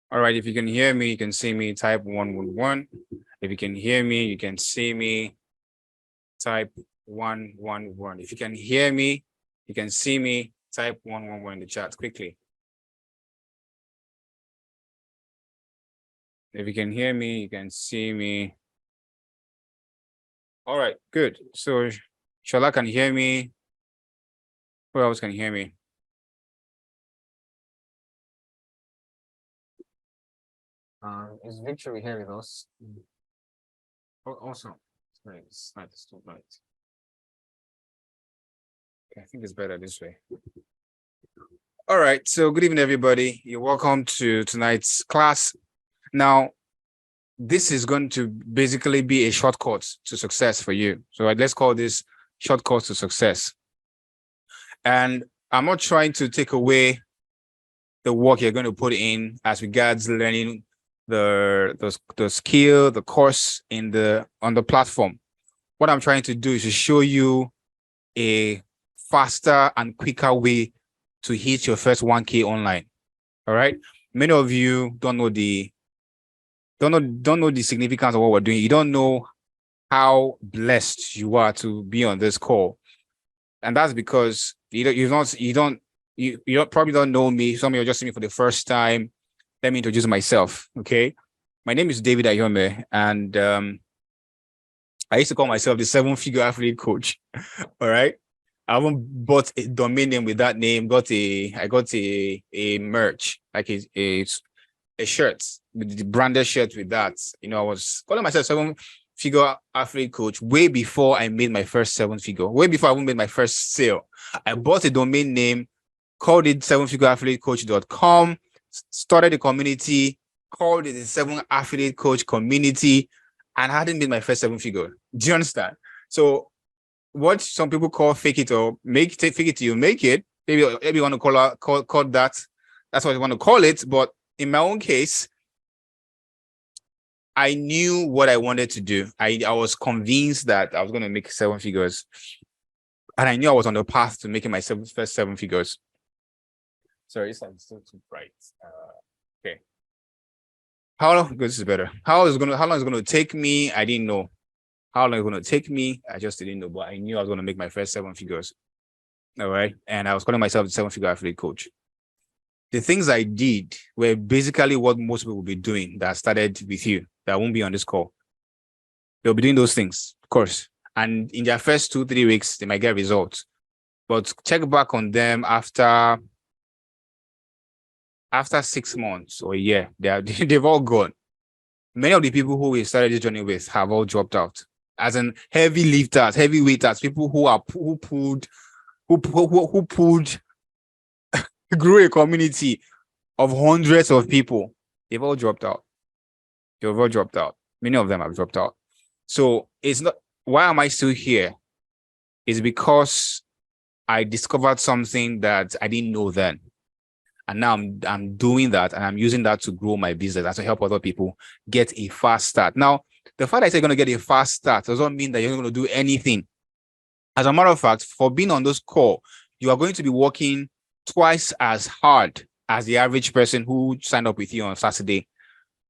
All right, if you can hear me, you can see me, type 111. If you can hear me, you can see me, type 111. If you can hear me, you can see me, type 111 in the chat quickly. If you can hear me, you can see me. All right, good. So Shola can hear me. Who else can hear me? Is Victory here with us? Oh, awesome. Right, it's not too bright. I think it's better this way. All right, so good evening, everybody. You're welcome to tonight's class. Now, this is going to basically be a shortcut to success for you. So let's call this shortcut to success. And I'm not trying to take away the work you're going to put in as regards learning the skill, the course on the platform. What I'm trying to do is to show you a faster and quicker way to hit your first 1K online. All right. Many of you don't know the significance of what we're doing. You don't know how blessed you are to be on this call. And that's because you probably don't know me. Some of you are just seeing me for the first time. Let me introduce myself. Okay. My name is David Ayome, and I used to call myself the 7-figure athlete coach. All right. I haven't bought a domain name with that name. I got a merch, like a shirt, with the branded shirt with that. I was calling myself 7-figure athlete coach way before I made my first 7-figure, way before I even made my first sale. I bought a domain name, called it 7figureathletecoach.com, started a community, called it the 7 Affiliate Coach Community, and I hadn't made my first 7-figure. Do you understand? So what some people call fake it or fake it till you make it, maybe you want to call that. That's what you want to call it. But in my own case, I knew what I wanted to do. I was convinced that I was going to make 7 figures. And I knew I was on the path to making my first 7 figures. Sorry, it's still too bright. Okay. How long? This is better. How long is it going to take me? I didn't know. How long it's going to take me? I just didn't know, but I knew I was going to make my first 7 figures. All right. And I was calling myself the 7-figure athlete coach. The things I did were basically what most people will be doing that started with you, that won't be on this call. They'll be doing those things, of course. And in their first 2-3 weeks, they might get results. But check back on them after 6 months or a year, they've all gone. Many of the people who we started this journey with have all dropped out. As in heavy lifters, heavy weighters, people who pulled grew a community of hundreds of people. They've all dropped out. Many of them have dropped out. So it's not, why am I still here? It's because I discovered something that I didn't know then. And now I'm doing that, and I'm using that to grow my business and to help other people get a fast start. Now, the fact that you're going to get a fast start doesn't mean that you're not going to do anything. As a matter of fact, for being on this call, you are going to be working twice as hard as the average person who signed up with you on Saturday.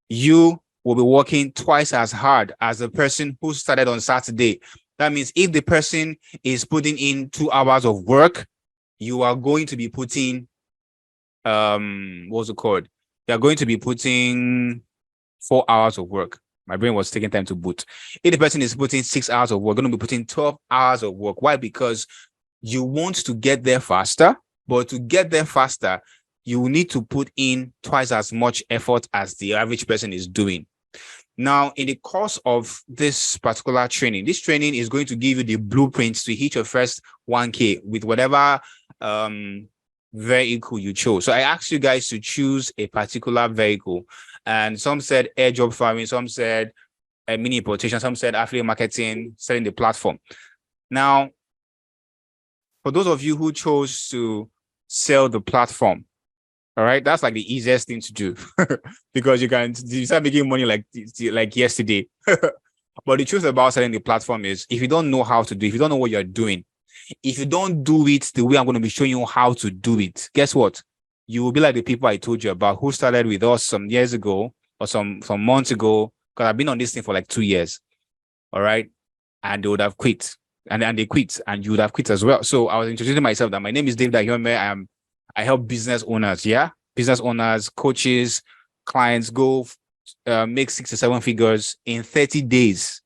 You will be working twice as hard as the person who started on Saturday. That means if the person is putting in 2 hours of work, you are going to be putting what's it called? They're going to be putting 4 hours of work. My brain was taking time to boot. If the person is putting 6 hours of work, going to be putting 12 hours of work. Why? Because you want to get there faster, but to get there faster, you need to put in twice as much effort as the average person is doing. Now, in the course of this particular training, this training is going to give you the blueprints to hit your first 1K with whatever vehicle you chose. So I asked you guys to choose a particular vehicle, and some said airdrop farming, some said mini importation, some said affiliate marketing, selling the platform. Now, for those of you who chose to sell the platform, all right, that's like the easiest thing to do because you start making money like yesterday. But the truth about selling the platform is, if you don't know how to do it, if you don't know what you're doing, if you don't do it the way I'm going to be showing you how to do it, guess what? you will be like the people I told you about who started with us some years ago or some months ago, because I've been on this thing for like 2 years. All right. And they would have quit. And they quit, and you would have quit as well. So I was introducing myself that my name is David Ahiome. I help business owners, business owners, coaches, clients go make 6 to 7 figures in 30 days.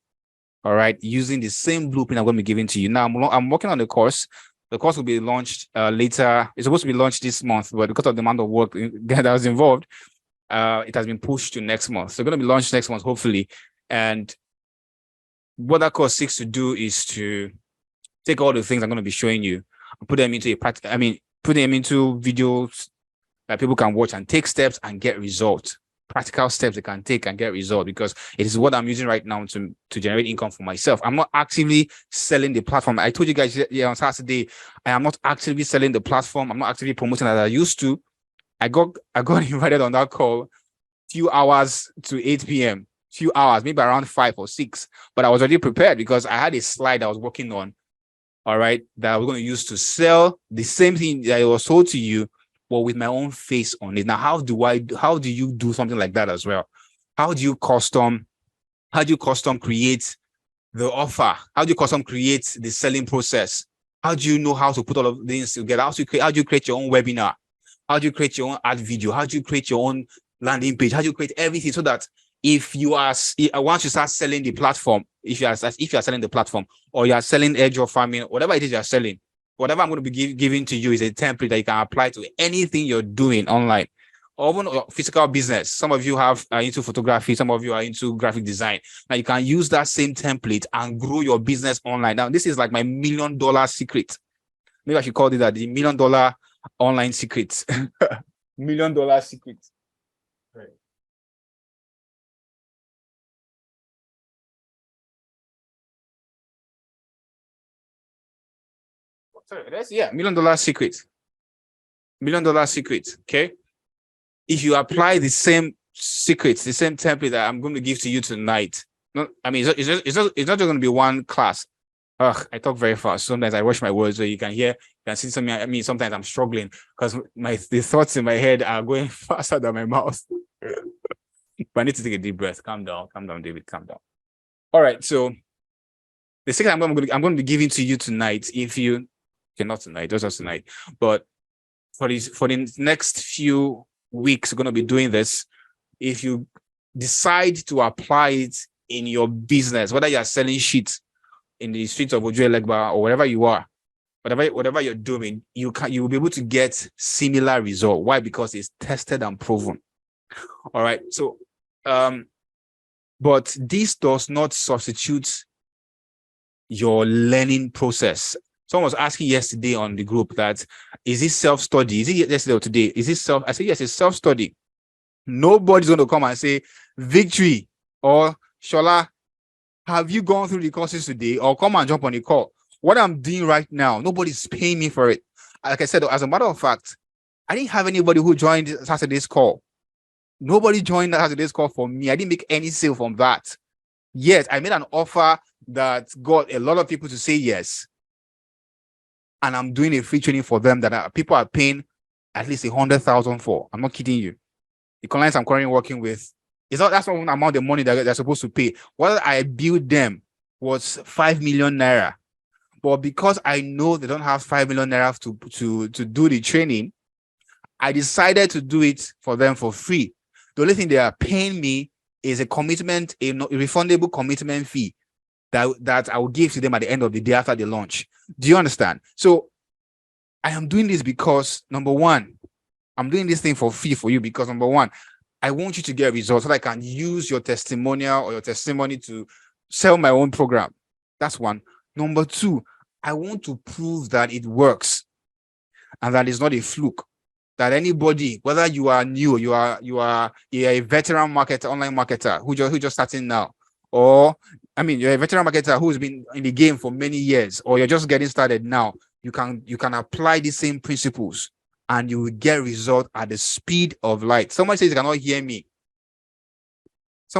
All right, using the same blueprint I'm going to be giving to you. Now I'm working on the course. The course will be launched later. It's supposed to be launched this month, but because of the amount of work that was involved, it has been pushed to next month. So it's going to be launched next month, hopefully. And what that course seeks to do is to take all the things I'm going to be showing you and put them into put them into videos that people can watch and take steps and get results. Practical steps they can take and get results, because it is what I'm using right now to generate income for myself. I'm not actively selling the platform. I told you guys on Saturday, I am not actively selling the platform. I'm not actively promoting as I used to. I got invited on that call few hours to 8 p.m. few hours, maybe around 5 or 6, but I was already prepared because I had a slide I was working on, all right, that I was going to use to sell the same thing that I was sold to you, but with my own face on it. Now, how do you do something like that as well? How do you custom create the offer? How do you custom create the selling process? How do you know how to put all of these together? How do you create your own webinar? How do you create your own ad video? How do you create your own landing page? How do you create everything so that if you are once you start selling the platform, if you are selling the platform, or you are selling edge of farming, whatever it is you are selling, whatever I'm going to be giving to you is a template that you can apply to anything you're doing online, or even physical business. Some of you are into photography, some of you are into graphic design. Now you can use that same template and grow your business online. Now this is like my $1 million secret. Maybe I should call it that, the $1 million online secret. $1 million secret. Right. Sorry, that's $1 million secret. $1 million secret. Okay. If you apply the same secrets, the same template that I'm going to give to you tonight, no, I mean, it's not just going to be one class. Ugh, I talk very fast. Sometimes I rush my words, so you can see something. I mean, sometimes I'm struggling because the thoughts in my head are going faster than my mouth. But I need to take a deep breath. Calm down, David. Calm down. All right. So the secret I'm going to be giving to you tonight, not tonight, just tonight, but for the next few weeks, we're going to be doing this. If you decide to apply it in your business, whether you're selling shit in the streets of Ojuelegba or wherever you are, whatever you're doing, you will be able to get similar result. Why? Because it's tested and proven. All right. So, but this does not substitute your learning process. Someone was asking yesterday on the group that, is it self-study? Is it yesterday or today? Is it self? I said, yes, it's self-study. Nobody's going to come and say, Victory or Shola, have you gone through the courses today? Or come and jump on the call. What I'm doing right now, nobody's paying me for it. Like I said, as a matter of fact, I didn't have anybody who joined Saturday's call. Nobody joined Saturday's call for me. I didn't make any sale from that. Yet I made an offer that got a lot of people to say yes. And I'm doing a free training for them that people are paying at least 100,000 for. I'm not kidding you. The clients I'm currently working with, that's not one amount of money that they're supposed to pay. What I billed them was 5 million naira. But because I know they don't have 5 million naira to do the training, I decided to do it for them for free. The only thing they are paying me is a commitment, a refundable commitment fee that I will give to them at the end of the day after the launch. Do you understand? So I am doing this because, number one, I'm doing this thing for free for you because, number one, I want you to get results so that I can use your testimonial or your testimony to sell my own program. That's one. Number two, I want to prove that it works and that it's not a fluke. That anybody, whether you are new, you are a veteran marketer, online marketer who just starting now, or you're a veteran marketer who's been in the game for many years, or you're just getting started now, you can apply the same principles and you will get result at the speed of light. Somebody says they cannot hear me. So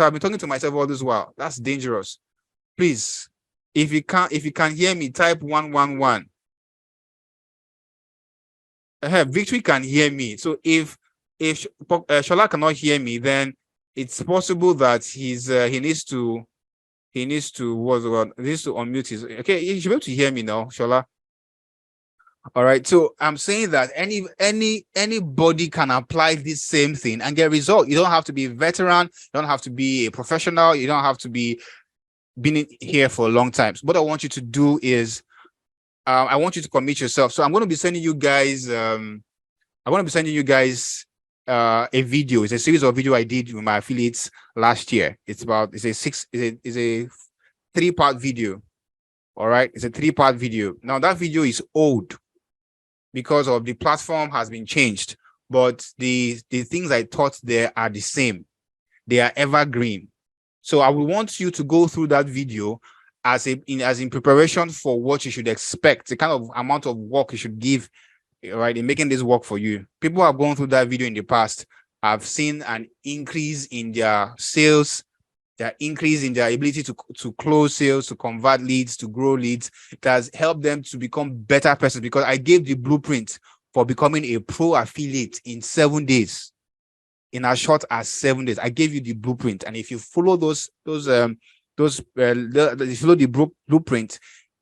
I've been talking to myself all this while. That's dangerous. Please, if you can hear me, type 111. Victory can hear me. So if Shola cannot hear me, then it's possible that he needs to what's the word? He needs to unmute his. Okay, you should be able to hear me now, Shola. All right. So I'm saying that anybody can apply this same thing and get result. You don't have to be a veteran. You don't have to be a professional. You don't have to be been here for a long time. So what I want you to do is, I want you to commit yourself. So I'm going to be sending you guys. I want to be sending you guys a video. It's a series of video I did with my affiliates last year. It's a 3-part video. All right. It's a 3-part video. Now that video is old because of the platform has been changed, but the things I taught there are the same. They are evergreen. So I will want you to go through that video as in preparation for what you should expect, the kind of amount of work you should give, right, in making this work for you. People who have gone through that video in the past have seen an increase in their sales, their increase in their ability to close sales, to convert leads, to grow leads. It has helped them to become better persons because I gave the blueprint for becoming a pro affiliate in 7 days. In as short as 7 days, I gave you the blueprint, and if you follow if you follow the blueprint,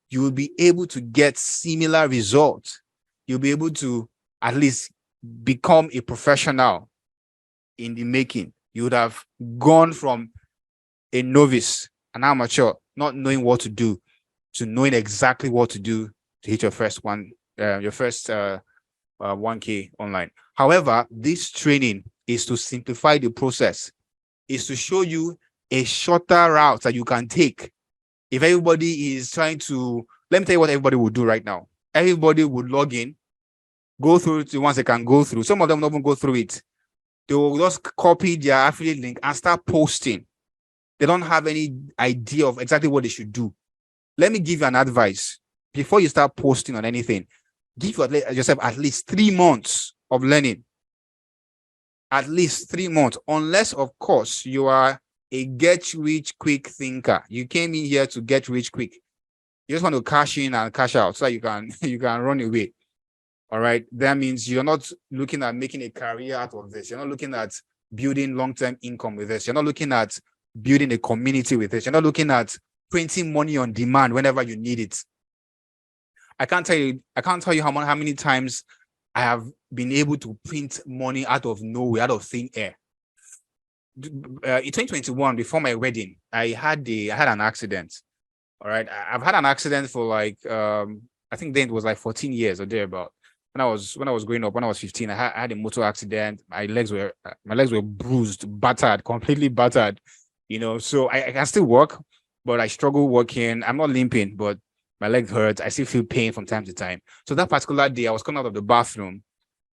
you will be able to get similar results. You'll be able to at least become a professional in the making. You would have gone from a novice, an amateur, not knowing what to do, to knowing exactly what to do to hit your first 1K online. However, this training is to simplify the process, is to show you a shorter route that you can take. If everybody is trying to, let me tell you what everybody will do right now. Everybody would log in, go through it once they can go through. Some of them don't even go through it. They will just copy their affiliate link and start posting. They don't have any idea of exactly what they should do. Let me give you an advice. Before you start posting on anything, give yourself at least 3 months of learning. At least 3 months, unless, of course, you are a get-rich-quick thinker. You came in here to get rich quick. You just want to cash in and cash out so that you can run away. All right. That means you're not looking at making a career out of this. You're not looking at building long-term income with this. You're not looking at building a community with this. You're not looking at printing money on demand whenever you need it. I can't tell you how many times I have been able to print money out of nowhere, out of thin air. In 2021, before my wedding, I had an accident. All right. I've had an accident for like I think then it was like 14 years or thereabout. When I was growing up, when I was 15, I had a motor accident. My legs were bruised, battered, completely battered. So I can still work, but I struggle working. I'm not limping, but my leg hurts. I still feel pain from time to time. So that particular day, I was coming out of the bathroom,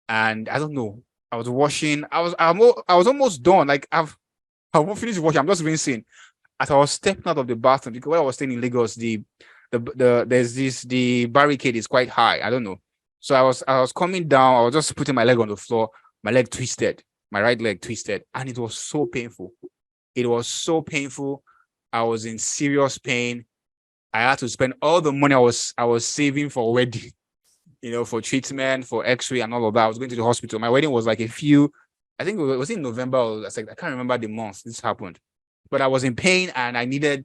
and I don't know. I was washing. I was almost done. Like I've finished washing. I'm just rinsing. As I was stepping out of the bathroom, because when I was staying in Lagos, the barricade is quite high. I don't know. So I was coming down. I was just putting my leg on the floor. My leg twisted. My right leg twisted, and it was so painful. It was so painful. I was in serious pain. I had to spend all the money I was saving for wedding, for treatment, for X-ray and all of that. I was going to the hospital. My wedding was like I think it was in November. I can't remember the month this happened, but I was in pain and I needed,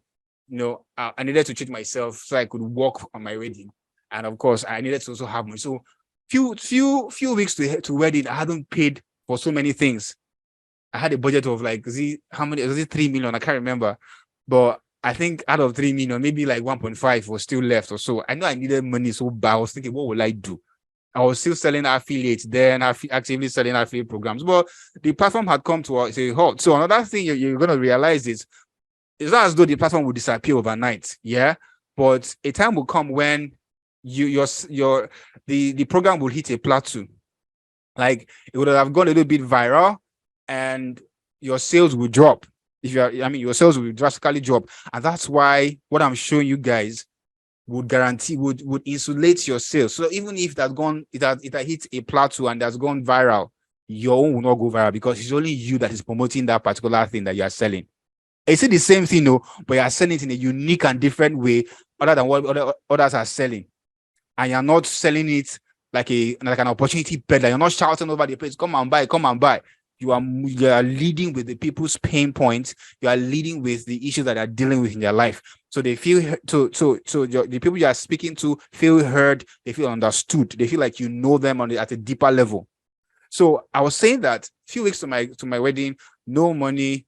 I needed to treat myself so I could walk on my wedding. And of course, I needed to also have money. So few weeks to wedding, I hadn't paid for so many things. I had a budget of like, how many? Was it 3 million? I can't remember, but I think out of 3 million, maybe like 1.5 was still left or so. I know I needed money so bad. I was thinking, what will I do? I was still selling affiliates then, actively selling affiliate programs, but the platform had come to a halt. So another thing you're going to realize is it's not as though the platform will disappear overnight. Yeah. But a time will come when the program will hit a plateau. Like it would have gone a little bit viral and your sales will drop. Your sales will drastically drop. And that's why what I'm showing you guys would insulate your sales. So even if it had hit a plateau and that's gone viral, your own will not go viral because it's only you that is promoting that particular thing that you are selling. It's the same thing, but you are selling it in a unique and different way other than what others are selling. And you're not selling it like an opportunity peddler. You're not shouting over the place, come and buy, come and buy. You are leading with the people's pain points. You are leading with the issues that they're dealing with in their life. So they feel the people you are speaking to feel heard. They feel understood. They feel like you know them at a deeper level. So I was saying that a few weeks to my wedding, no money,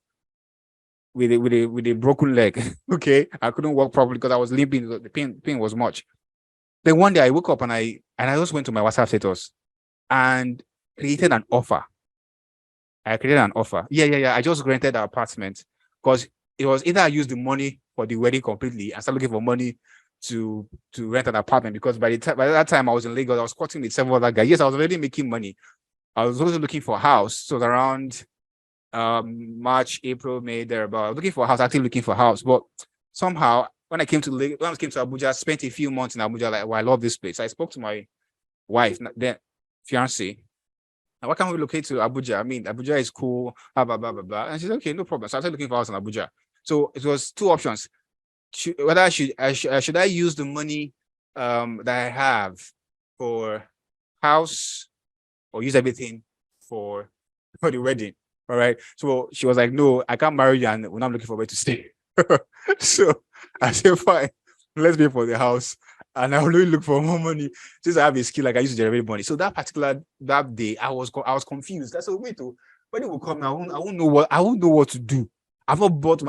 with a broken leg. Okay, I couldn't walk properly because I was limping. The pain was much. Then one day I woke up and I just went to my WhatsApp status and created an offer. I created an offer. Yeah. I just rented the apartment because it was either I used the money for the wedding completely and started looking for money to rent an apartment, because by that time I was in Lagos. I was squatting with several other guys. Yes, I was already making money. I was also looking for a house. So it was around March, April, May, thereabout. I was looking for a house, actually looking for a house. But somehow when I came to Abuja, I spent a few months in Abuja. Like, well, I love this place. I spoke to my wife, then fiance. Why can't we locate to Abuja? I mean, Abuja is cool, blah, blah, blah, blah, blah. And she's okay, no problem. So I started looking for a house in Abuja. So it was two options. Whether should I use the money that I have for house, or use everything for the wedding. All right. So she was like, no, I can't marry you, and when I'm looking for where to stay. So I said, fine, let's pay for the house. And I will really look for more money since I have a skill like I used to generate money. So that day, I was confused. I said, wait, when it will come, I won't know what to do. I've not bought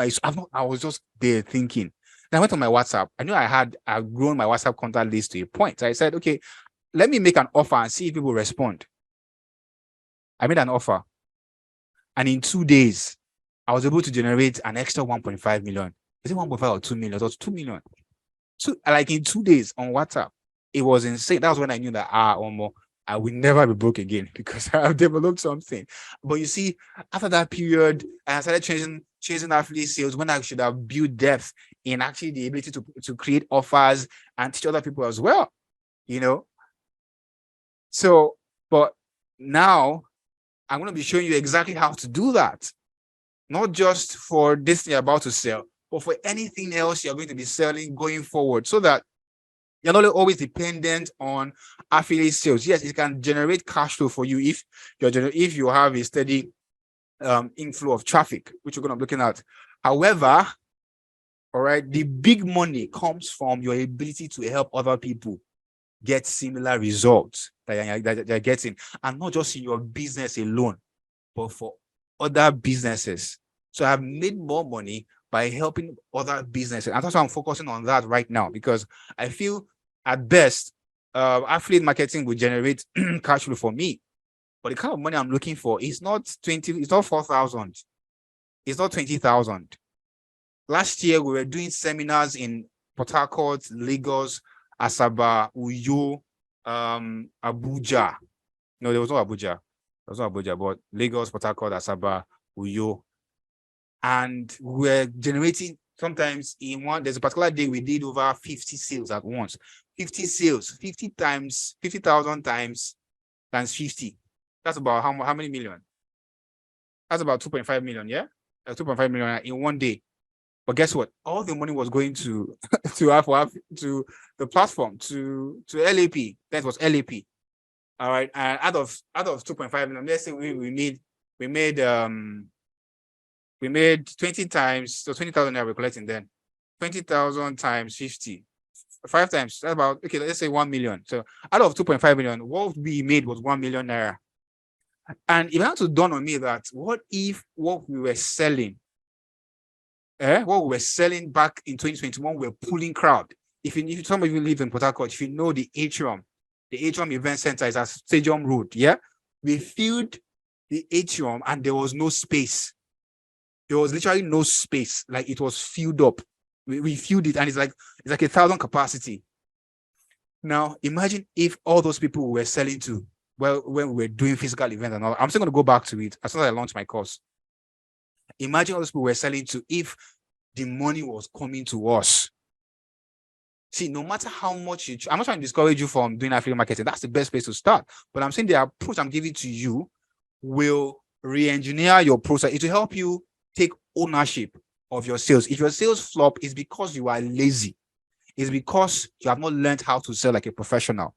I was just there thinking. Then I went on my WhatsApp. I knew I've grown my WhatsApp contact list to a point. So I said, okay, let me make an offer and see if people respond. I made an offer. And in 2 days, I was able to generate an extra 1.5 million. Is it 1.5 or 2 million? It was 2 million. So, like in 2 days on WhatsApp, it was insane. That was when I knew that I will never be broke again, because I have developed something. But you see, after that period, I started chasing affiliate sales when I should have built depth in actually the ability to create offers and teach other people as well. So, but now I'm going to be showing you exactly how to do that. Not just for this thing you're about to sell, but for anything else you're going to be selling going forward, so that you're not always dependent on affiliate sales. Yes, it can generate cash flow for you if you have a steady inflow of traffic, which we're going to be looking at. However, all right, the big money comes from your ability to help other people get similar results that you're getting, and not just in your business alone, but for other businesses. So I've made more money by helping other businesses, and that's why I'm focusing on that right now, because I feel at best affiliate marketing will generate cash flow for me, but the kind of money I'm looking for is not 4,000, it's not 20,000. Last year we were doing seminars in Port Harcourt, Lagos, Asaba, Uyo, Abuja. No, there was no Abuja. But Lagos, Port Harcourt, Asaba, Uyo. And we're generating, sometimes there's a particular day we did over 50 sales at once. 50 sales, 50,000 times 50. That's about how many million? That's about 2.5 million, yeah? 2.5 million in one day. But guess what? All the money was going to the platform, to LAP. That was LAP. All right. And out of 2.5 million, let's say we made 20 times, so 20,000 we're collecting then. 20,000 times 50. 5 times, that's about, okay, let's say 1 million. So out of 2.5 million, what we made was 1 million naira. And it had to dawn on me that what if what we were selling back in 2021 were pulling crowd? If some of you live in Port Harcourt, if you know the Atrium Event Center is at Stadium Road, yeah? We filled the Atrium and there was no space. There was literally no space. Like, it was filled up. We filled it, and it's like 1,000 capacity. Now, imagine if all those people we were selling to, well, when we were doing physical events and all, I'm still going to go back to it as soon as I launch my course. Imagine all those people we're selling to if the money was coming to us. See, no matter how much I'm not trying to discourage you from doing affiliate marketing. That's the best place to start. But I'm saying the approach I'm giving to you will re-engineer your process. It will help you take ownership of your sales. If your sales flop, it's because you are lazy. It's because you have not learned how to sell like a professional.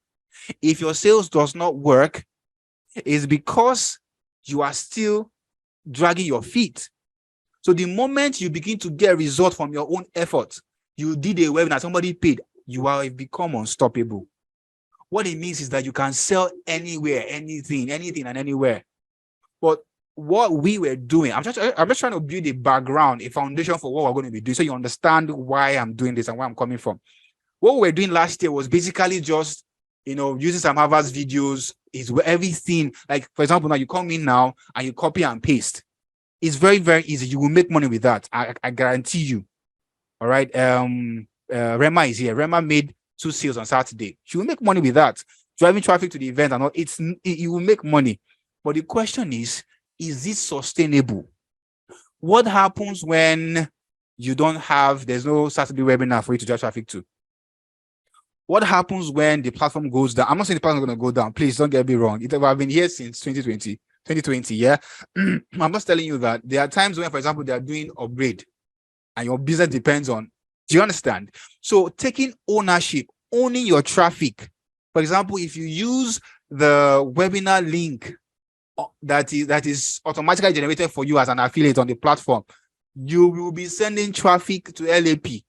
If your sales does not work, it's because you are still dragging your feet. So the moment you begin to get results from your own effort, you did a webinar, somebody paid, you have become unstoppable. What it means is that you can sell anywhere, anything and anywhere. But what we were doing, I'm just trying to build a background, a foundation for what we're going to be doing, so you understand why I'm doing this and where I'm coming from. What we were doing last year was basically just, using some Harvard's videos, is where everything, like, for example, now you come in now and you copy and paste. It's very, very easy. You will make money with that. I guarantee you. All right. Rema is here. Rema made 2 sales on Saturday. She will make money with that. Driving traffic to the event and all, you will make money. But the question is this sustainable? What happens when there's no Saturday webinar for you to drive traffic to? What happens when the platform goes down? I'm not saying the platform is going to go down. Please don't get me wrong. I've been here since 2020. Yeah. I'm just telling you that there are times when, for example, they are doing upgrade and your business depends on. Do you understand? So taking ownership, owning your traffic. For example, if you use the webinar link that is automatically generated for you as an affiliate on the platform, you will be sending traffic to LAP,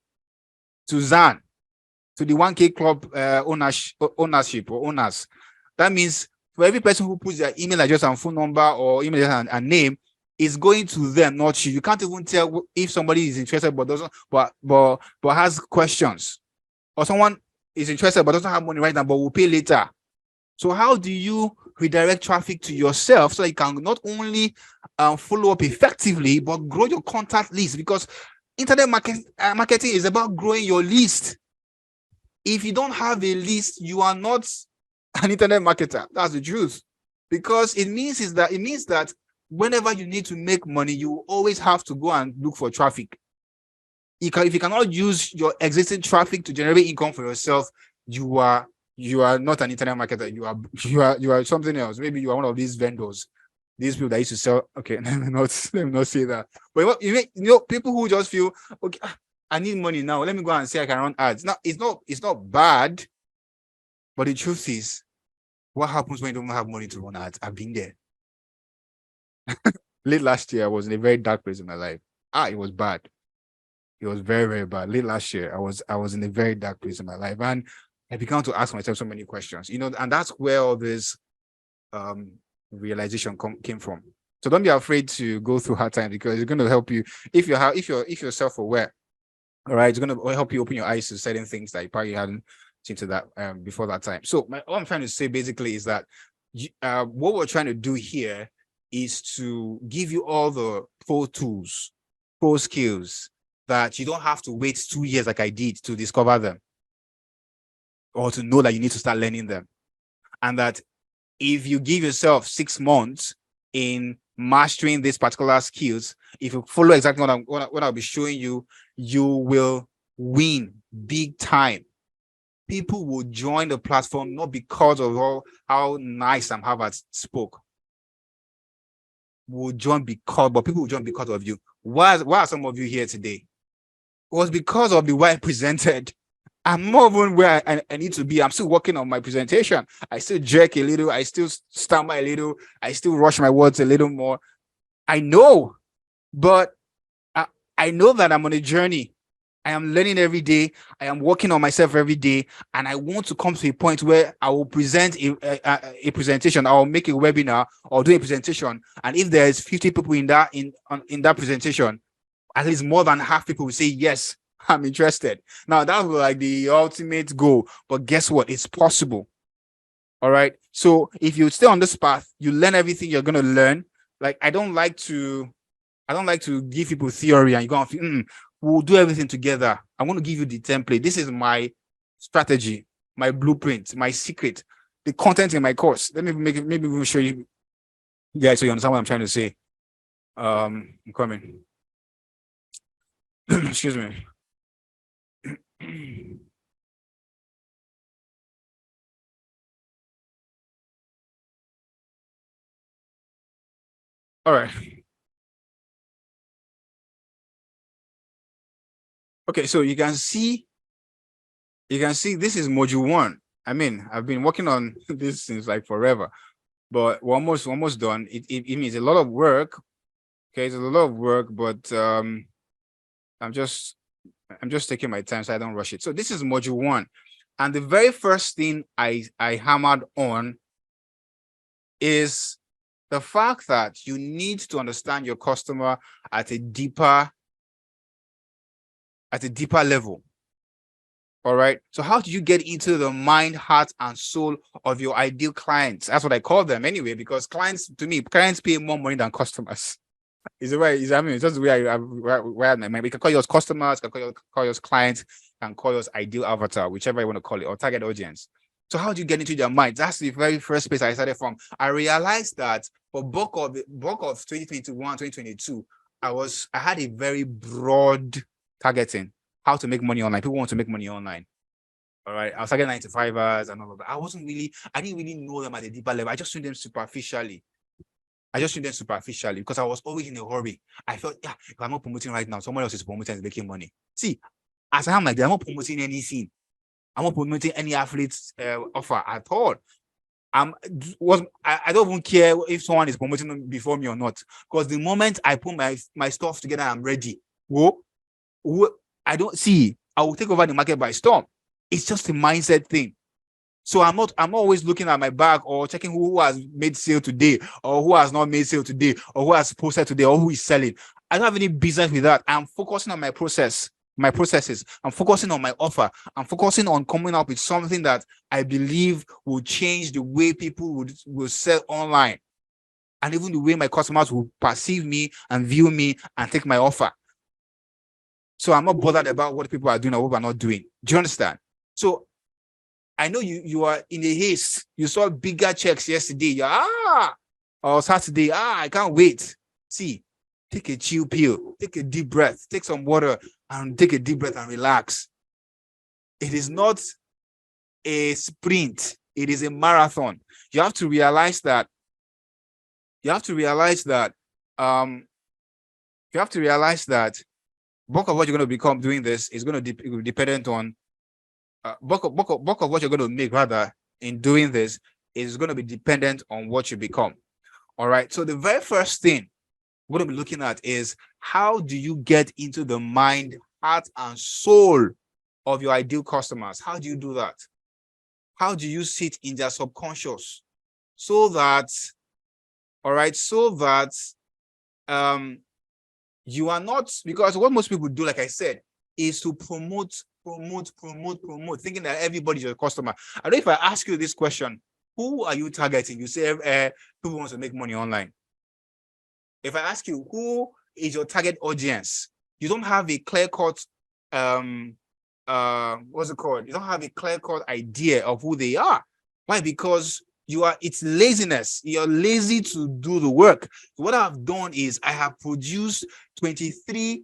to Zan, to the 1K club ownership or owners. That means for every person who puts their email address and phone number or email address and name, is going to them, not you. You can't even tell if somebody is interested but doesn't, but has questions, or someone is interested but doesn't have money right now but will pay later. So how do you redirect traffic to yourself so you can not only follow up effectively but grow your contact list? Because internet marketing is about growing your list. If you don't have a list, you are not an internet marketer. That's the truth. Because it means that whenever you need to make money, you always have to go and look for traffic. If you cannot use your existing traffic to generate income for yourself, you are not an internet marketer. You are something else. Maybe you are one of these vendors, these people that used to sell. Okay, let me not say that. But people who just feel, okay, I need money now. Let me go and say I can run ads. Now, it's not bad, but the truth is, what happens when you don't have money to run ads? I've been there. Late last year, I was in a very dark place in my life. It was bad. It was very, very bad. Late last year, I was in a very dark place in my life, and I began to ask myself so many questions. And that's where all this realization came from. So don't be afraid to go through hard times, because it's going to help you if you're self-aware. All right, it's going to help you open your eyes to certain things that you probably hadn't seen to that before that time. So all I'm trying to say basically is that what we're trying to do here is to give you all the pro tools, pro skills that you don't have to wait 2 years like I did to discover them, or to know that you need to start learning them. And that if you give yourself 6 months in mastering these particular skills, if you follow exactly what I'll be showing you, you will win big time. People will join the platform not because of how nice Sam Harvard spoke. But people will join because of you. Why are some of you here today? It was because of the way I presented. I'm not even where I need to be. I'm still working on my presentation. I still jerk a little. I still stammer a little. I still rush my words a little more. I know, but I know that I'm on a journey. I am learning every day. I am working on myself every day. And I want to come to a point where I will present a presentation. I will make a webinar or do a presentation. And if there's 50 people in that presentation, at least more than half people will say, yes, I'm interested. Now, that was like the ultimate goal. But guess what? It's possible. All right. So if you stay on this path, you learn everything you're going to learn. Like, I don't like to give people theory and you go and feel, we'll do everything together. I want to give you the template. This is my strategy, my blueprint, my secret, the content in my course. Let me maybe we'll show you guys so you understand what I'm trying to say. I'm coming. Excuse me. All right. Okay, so you can see this is module 1. I mean, I've been working on this since like forever, but we're almost done. It means a lot of work. Okay, it's a lot of work, but I'm just I'm just taking my time so I don't rush it. So this is module one. And the very first thing I hammered on is the fact that you need to understand your customer at a deeper level. All right. So how do you get into the mind, heart, and soul of your ideal clients? That's what I call them anyway, because clients, to me, clients pay more money than customers. Is it right? I mean, it's just the way we can call yours customers, can call yours clients, can call yours ideal avatar, whichever you want to call it, or target audience. So how do you get into their mind? That's the very first place I started from. I realized that for bulk of 2021, 2022, I had a very broad targeting. How to make money online. People want to make money online. All right. I was targeting 9-to-5ers and all of that. I didn't really know them at a deeper level. I just knew them superficially. Because I was always in a hurry. I felt, yeah, if I'm not promoting right now, someone else is promoting and making money. See, as I am like that, I'm not promoting anything. I'm not promoting any athlete's offer at all. I don't even care if someone is promoting them before me or not. Because the moment I put my stuff together, I'm ready. I don't see. I will take over the market by storm. It's just a mindset thing. So I'm not always looking at my bag or checking who has made sale today or who has not made sale today or who has posted today or who is selling. I don't have any business with that. I'm focusing on my processes. I'm focusing on my offer. I'm focusing on coming up with something that I believe will change the way people will sell online. And even the way my customers will perceive me and view me and take my offer. So I'm not bothered about what people are doing or what we're not doing. Do you understand? So I know you are in a haste. You saw bigger checks yesterday. Or Saturday. I can't wait. See, take a chill pill, take a deep breath, take some water and take a deep breath and relax. It is not a sprint. It is a marathon. You have to realize that bulk of what you're going to become doing this is going to be dependent on bulk of what you're going to make rather in doing this is going to be dependent on what you become. All right. So the very first thing we're going to be looking at is how do you get into the mind, heart, and soul of your ideal customers? How do you do that? How do you sit in their subconscious so that, you are not, because what most people do, like I said, is to promote, thinking that everybody's your customer. I don't know if I ask you this question, who are you targeting? You say people want to make money online. If I ask you, who is your target audience? You don't have a clear-cut, what's it called? You don't have a clear-cut idea of who they are. Why? Because it's laziness. You're lazy to do the work. So what I've done is I have produced 23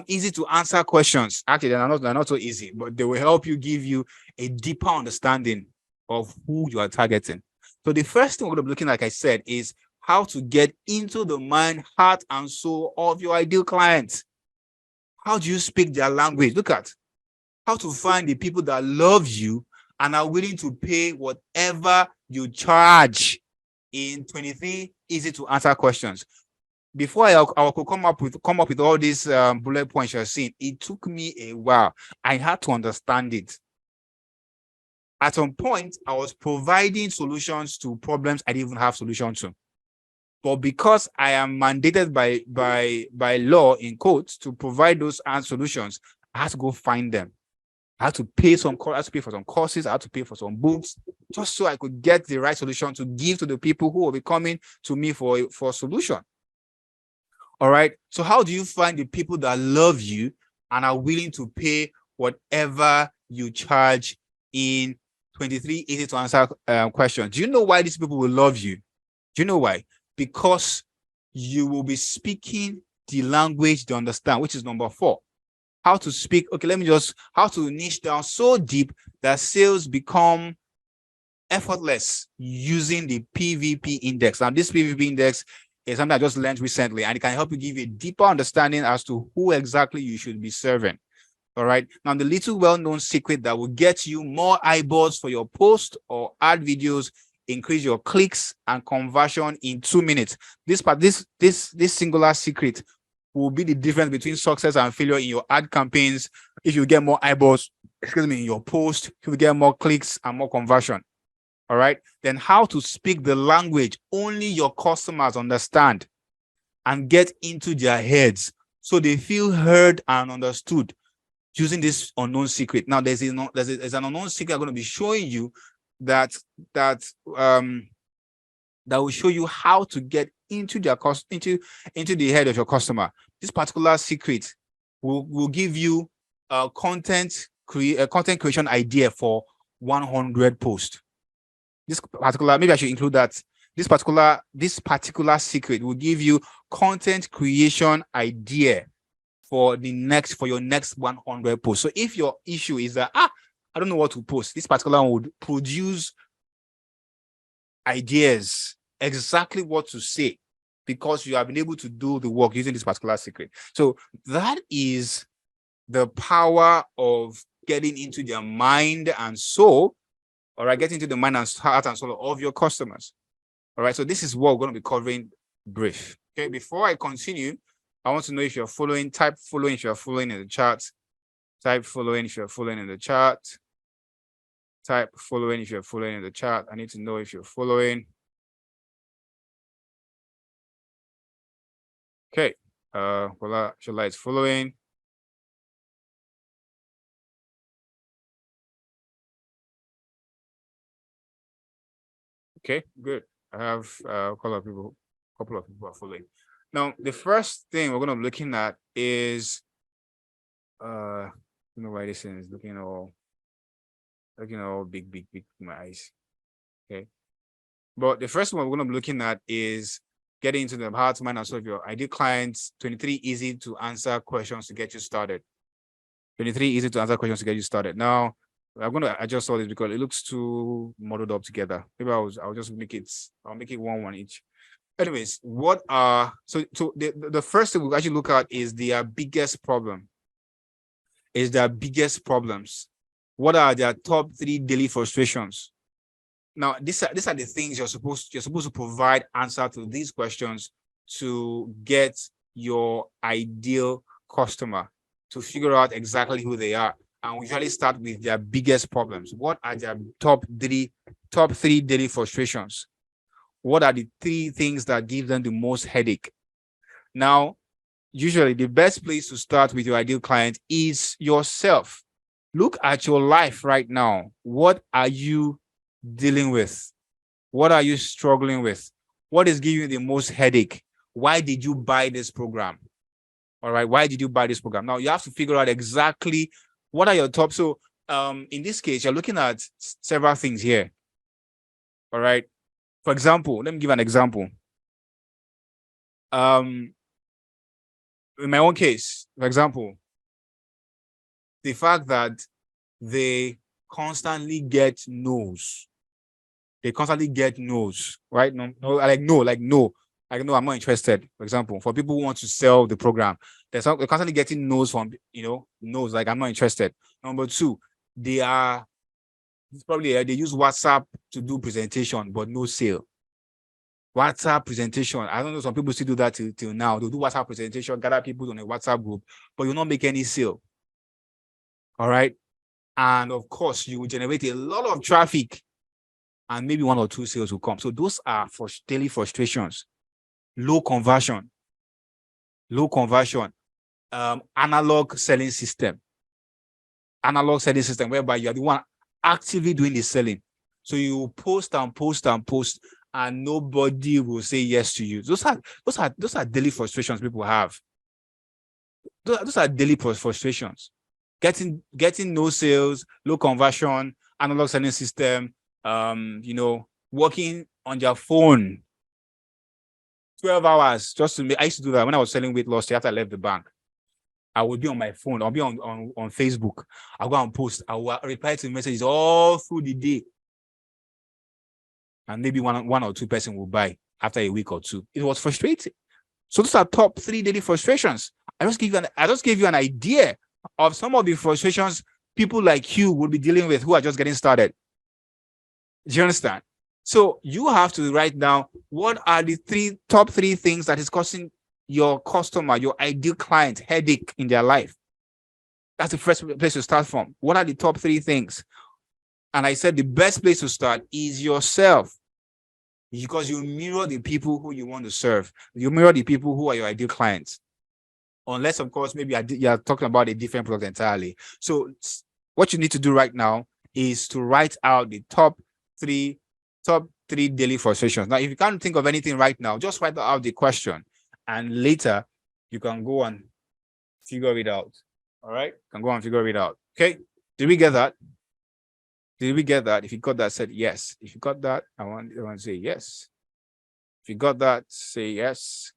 easy to answer questions. Actually, they're not so easy, but they will help you give you a deeper understanding of who you are targeting. So the first thing we're going to be looking, like I said, is how to get into the mind, heart, and soul of your ideal clients. How do you speak their language? Look at how to find the people that love you and are willing to pay whatever you charge in 23 easy to answer questions. Before I could come up with all these bullet points you're seeing, it took me a while. I had to understand it. At some point, I was providing solutions to problems I didn't even have solutions to. But because I am mandated by law, in quotes, to provide those solutions, I had to go find them. I had to pay for some courses. I had to pay for some books just so I could get the right solution to give to the people who will be coming to me for a solution. All right. So how do you find the people that love you and are willing to pay whatever you charge in 23 easy to answer questions? Do you know why these people will love you? Do you know why? Because you will be speaking the language they understand, which is number 4. How to speak. Okay, how to niche down so deep that sales become effortless using the PVP index. Now, this PVP index is something I just learned recently, and it can help you give you a deeper understanding as to who exactly you should be serving. All right. Now, the little well-known secret that will get you more eyeballs for your post or ad videos, increase your clicks and conversion in 2 minutes. This singular secret will be the difference between success and failure in your ad campaigns. If you get more eyeballs, in your post, you will get more clicks and more conversion. All right. Then how to speak the language only your customers understand and get into their heads so they feel heard and understood using this unknown secret. Now, there's an unknown secret I'm going to be showing you that will show you how to get into their into the head of your customer. This particular secret will give you a content creation idea for 100 posts. This particular, maybe I should include that. This particular secret will give you content creation idea for your next 100 posts. So if your issue is that I don't know what to post, this particular one would produce ideas, exactly what to say, because you have been able to do the work using this particular secret. So that is the power of getting into their mind and soul. All right, getting into the mind and heart and soul of your customers. All right, so this is what we're going to be covering brief. Okay, before I continue, I want to know if you're following. Type following if you're following in the chat. Type following if you're following in the chat. Type following if you're following in the chat. I need to know if you're following. Okay, voila, Shola is following. Okay, good. I have a couple of people are following. Now, the first thing we're going to be looking at is, I don't know why this thing is looking all big in my eyes. Okay. But the first one we're going to be looking at is getting into the heart, mind, and soul of your ideal clients. 23 easy to answer questions to get you started. 23 easy to answer questions to get you started. Now, I'm going to adjust all this because it looks too muddled up together. Maybe I'll just make it, I'll make it one each. Anyways, what are, so the first thing we'll actually look at is their biggest problem. Is their biggest problems. What are their top 3 daily frustrations? Now, these are the things you're supposed to provide answer to these questions to get your ideal customer to figure out exactly who they are. And we usually start with their biggest problems. What are their top 3 daily frustrations? What are the 3 things that give them the most headache? Now, usually the best place to start with your ideal client is yourself. Look at your life right now. What are you dealing with? What are you struggling with? What is giving you the most headache? Why did you buy this program? All right. Why did you buy this program? Now you have to figure out exactly what are your top. So in this case, you're looking at several things here. All right. For example, let me give an example. In my own case, for example, the fact that they constantly get no's. They constantly get no's, right? No, I'm not interested. For example, for people who want to sell the program, they're constantly getting no's from, no's, like I'm not interested. Number 2, they use WhatsApp to do presentation, but no sale. WhatsApp presentation. I don't know, some people still do that till now. They'll do WhatsApp presentation, gather people on a WhatsApp group, but you'll not make any sale. All right. And of course, you will generate a lot of traffic and maybe 1 or 2 sales will come. So those are for daily frustrations. Low conversion, analog selling system whereby you are the one actively doing the selling. So you post and nobody will say yes to you. Those are daily frustrations people have. Those are daily frustrations. Getting no sales, low conversion, analog selling system, working on their phone 12 hours just to make. I used to do that when I was selling weight loss after I left the bank. I would be on my phone. I'll be on Facebook. I'll go and post. I will reply to messages all through the day. And maybe one or 2 person will buy after a week or 2. It was frustrating. So those are top 3 daily frustrations. I just gave you an idea of some of the frustrations people like you will be dealing with who are just getting started. Do you understand? So you have to write down what are the top three things that is causing your customer, your ideal client, headache in their life. That's the first place to start from. What are the top three things? And I said the best place to start is yourself, because you mirror the people who you want to serve. You mirror the people who are your ideal clients. Unless, of course, maybe you're talking about a different product entirely. So what you need to do right now is to write out the top three daily frustrations. Now, if you can't think of anything right now, just write out the question, and later you can go and figure it out. All right, you can go and figure it out. Okay, did we get that? Did we get that? If you got that, said yes. If you got that, I want to say yes. If you got that, say yes.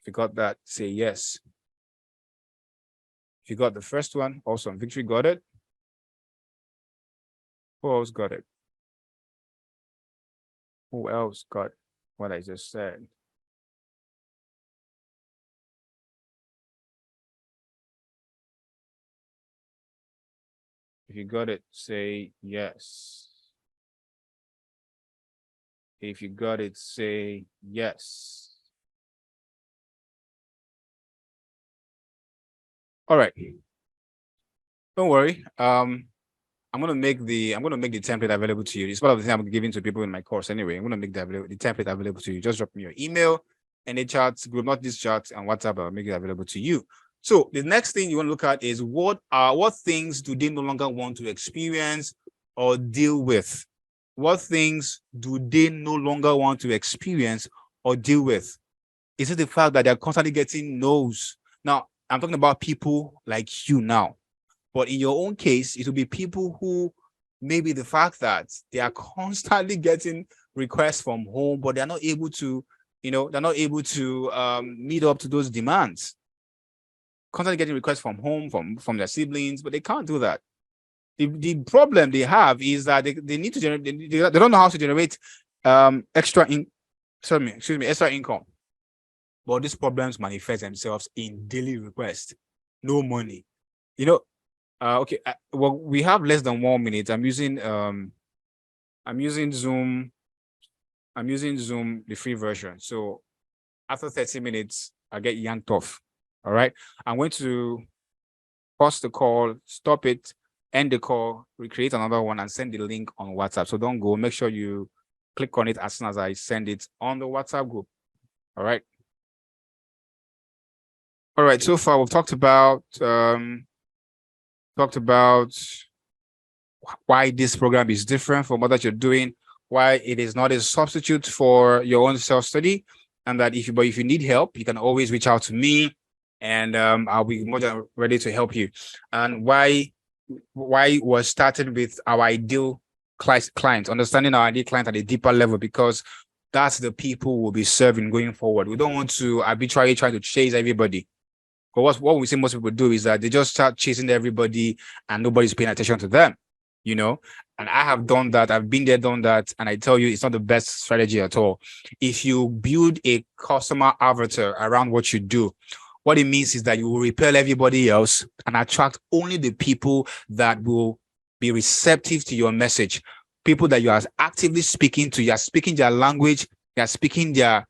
If you got that, say yes. If you got the first one, awesome. Victory got it. Who else got it? Who else got what I just said? If you got it, say yes. If you got it, say yes. All right. Don't worry. I'm gonna make the template available to you. It's part of the thing I'm giving to people in my course anyway. I'm gonna make the template available to you. Just drop me your email and the chat group, not this chat, and WhatsApp. I'll make it available to you. So the next thing you want to look at is what things do they no longer want to experience or deal with? What things do they no longer want to experience or deal with? Is it the fact that they're constantly getting no's? Now, I'm talking about people like you now. But in your own case, it will be people who maybe the fact that they are constantly getting requests from home, but they're not able to, they're not able to meet up to those demands. Constantly getting requests from home, from their siblings, but they can't do that. The problem they have is that they need to generate, they don't know how to generate extra income. But these problems manifest themselves in daily requests, no money. Okay. Well, we have less than 1 minute. I'm using Zoom. I'm using Zoom, the free version. So after 30 minutes, I get yanked off. All right. I'm going to pause the call, stop it, end the call, recreate another one, and send the link on WhatsApp. So don't go. Make sure you click on it as soon as I send it on the WhatsApp group. All right. All right. So far, we've talked about why this program is different from what you're doing, why it is not a substitute for your own self-study, and that if you need help, you can always reach out to me, and I'll be more than ready to help you. And why we're starting with our ideal client, understanding our ideal client at a deeper level, because that's the people we'll be serving going forward. We don't want to arbitrarily try to chase everybody. But what we see most people do is that they just start chasing everybody and nobody's paying attention to them, And I have done that. I've been there, done that. And I tell you, it's not the best strategy at all. If you build a customer avatar around what you do, what it means is that you will repel everybody else and attract only the people that will be receptive to your message. People that you are actively speaking to, you're speaking their language, you're speaking their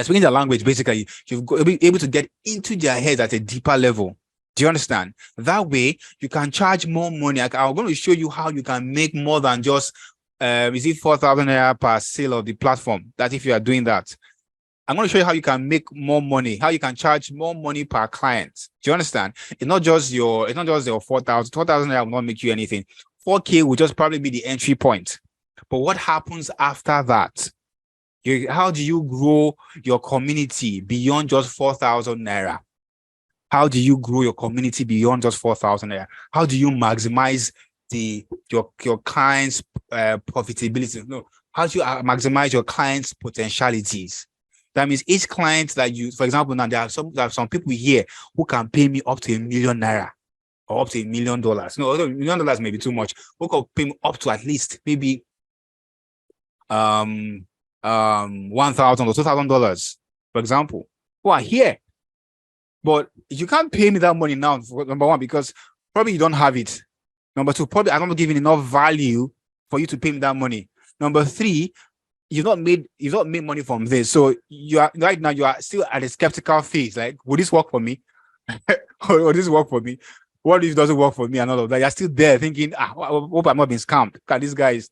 speaking their language. Basically, you've got to be able to get into their heads at a deeper level. Do you understand? That way, you can charge more money. I'm going to show you how you can make more than just, is it 4,000 naira per sale of the platform? That if you are doing that, I'm going to show you how you can make more money, how you can charge more money per client. Do you understand? It's not just your 4,000. 4,000 naira will not make you anything. 4K will just probably be the entry point. But what happens after that? How do you grow your community beyond just 4,000 naira? How do you grow your community beyond just 4,000 naira? How do you maximize your clients' profitability? No, how do you maximize your clients' potentialities? That means each client that you, for example, now there are some people here who can pay me up to $1 million naira or up to $1 million. No, $1 million may be too much. Who can pay me up to at least maybe $1,000 or $2,000, for example, who are here. But you can't pay me that money now, number one, because probably you don't have it. Number two, probably I'm not giving enough value for you to pay me that money. Number three, you've not made money from this. So you are right now, you are still at a skeptical phase. Like, will this work for me? Or this work for me? What if it doesn't work for me and all of that? You're still there thinking, I hope I'm not being scammed. God, this guy is,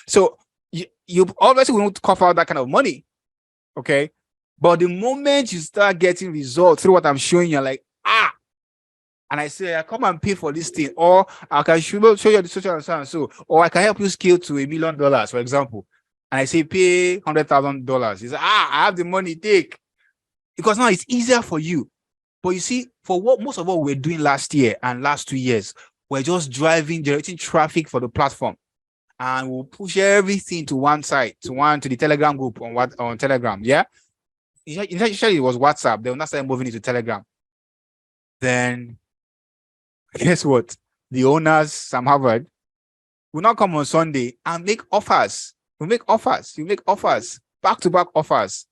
So you obviously will not cough out that kind of money. Okay. But the moment you start getting results through what I'm showing you, like, and I say, I come and pay for this thing, or I can show you the social and so and so, or I can help you scale to $1 million, for example. And I say, pay $100,000. He says, I have the money, take. Because now it's easier for you. But you see, for what most of what we're doing last year and last 2 years, we're just generating traffic for the platform. And we'll push everything to one side, to the Telegram group on Telegram. Yeah. Initially, it was WhatsApp. They will not start moving into Telegram. Then guess what? The owners, Sam Harvard, will not come on Sunday and make offers. You make offers, back-to-back offers.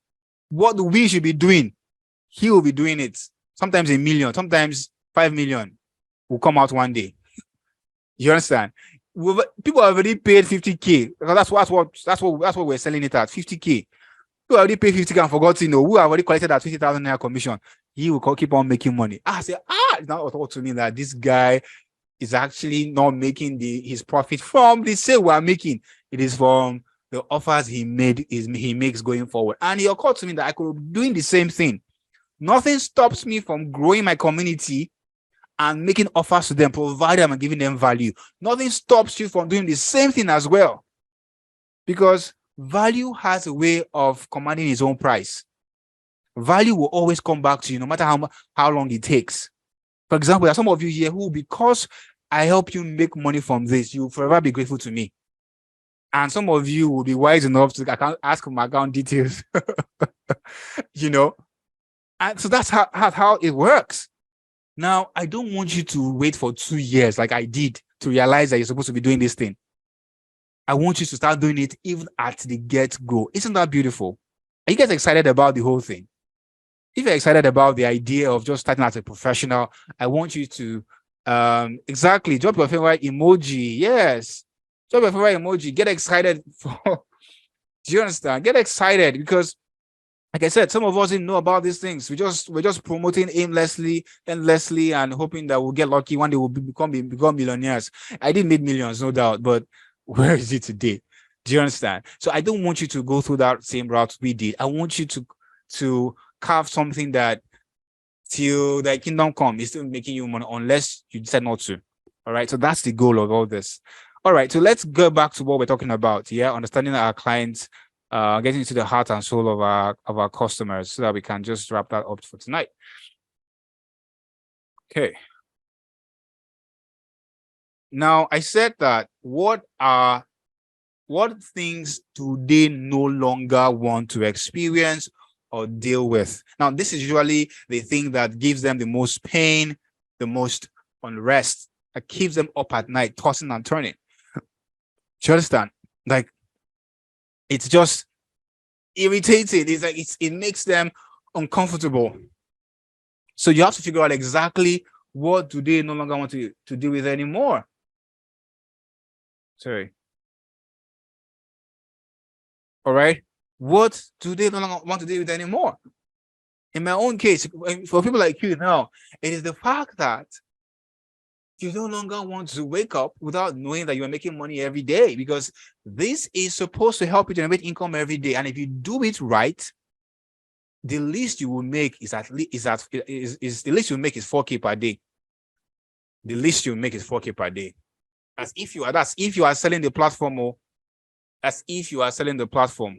What we should be doing, he will be doing it. Sometimes 1 million, sometimes 5 million will come out one day. You understand? People already paid 50K. That's what we're selling it at, 50K. Who already paid 50K and forgot, who already collected that 50,000 naira commission. He will keep on making money. I say, it's not what to mean that this guy is actually not making his profit from the sale we're making. It is from the offers he makes going forward. And he occurred to me that I could be doing the same thing. Nothing stops me from growing my community and making offers to them, provided I'm giving them value. Nothing stops you from doing the same thing as well. Because value has a way of commanding its own price. Value will always come back to you, no matter how long it takes. For example, there are some of you here who, because I help you make money from this, you'll forever be grateful to me. And some of you will be wise enough to ask for my account details. And so that's how it works. Now, I don't want you to wait for 2 years like I did to realize that you're supposed to be doing this thing. I want you to start doing it even at the get-go. Isn't that beautiful? Are you guys excited about the whole thing? If you're excited about the idea of just starting as a professional, I want you to exactly drop your favorite emoji. Yes. Drop your favorite emoji. Get excited do you understand? Get excited because, like I said, some of us didn't know about these things. We're just promoting aimlessly, endlessly, and hoping that we'll get lucky. One day we'll become millionaires. I didn't make millions, no doubt, but where is it today? Do you understand? So I don't want you to go through that same route we did. I want you to carve something that till the kingdom come is still making you money, unless you decide not to. All right. So that's the goal of all this. All right. So let's go back to what we're talking about. Yeah, understanding our clients, getting into the heart and soul of our customers, so that we can just wrap that up for tonight. Okay. Now I said that what things do they no longer want to experience or deal with? Now, this is usually the thing that gives them the most pain, the most unrest, that keeps them up at night, tossing and turning. Do you understand? Like, it's just irritating. It's like it makes them uncomfortable. So you have to figure out exactly what do they no longer want to deal with anymore. Sorry. All right. What do they no longer want to deal with anymore? In my own case, for people like you now, it is the fact that you no longer want to wake up without knowing that you are making money every day, because this is supposed to help you generate income every day. And if you do it right, the least you will make is the least you make is 4K per day. The least you make is 4K per day. That's if you are selling the platform, or that's if you are selling the platform.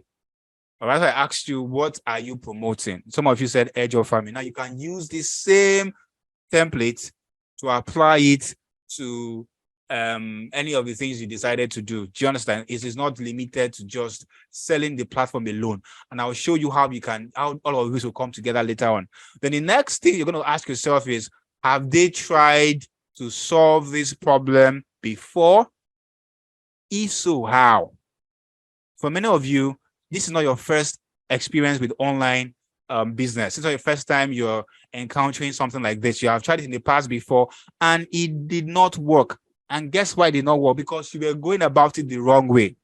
All right, I asked you, what are you promoting? Some of you said edge of farming. Now you can use this same template to apply it to any of the things you decided to do. Do you understand? It is not limited to just selling the platform alone. And I'll show you how all of this will come together later on. Then the next thing you're going to ask yourself is, have they tried to solve this problem before? If so, how? For many of you, this is not your first experience with online business. It's not your first time you're encountering something like this. You have tried it in the past before and it did not work. And guess why it did not work? Because you were going about it the wrong way.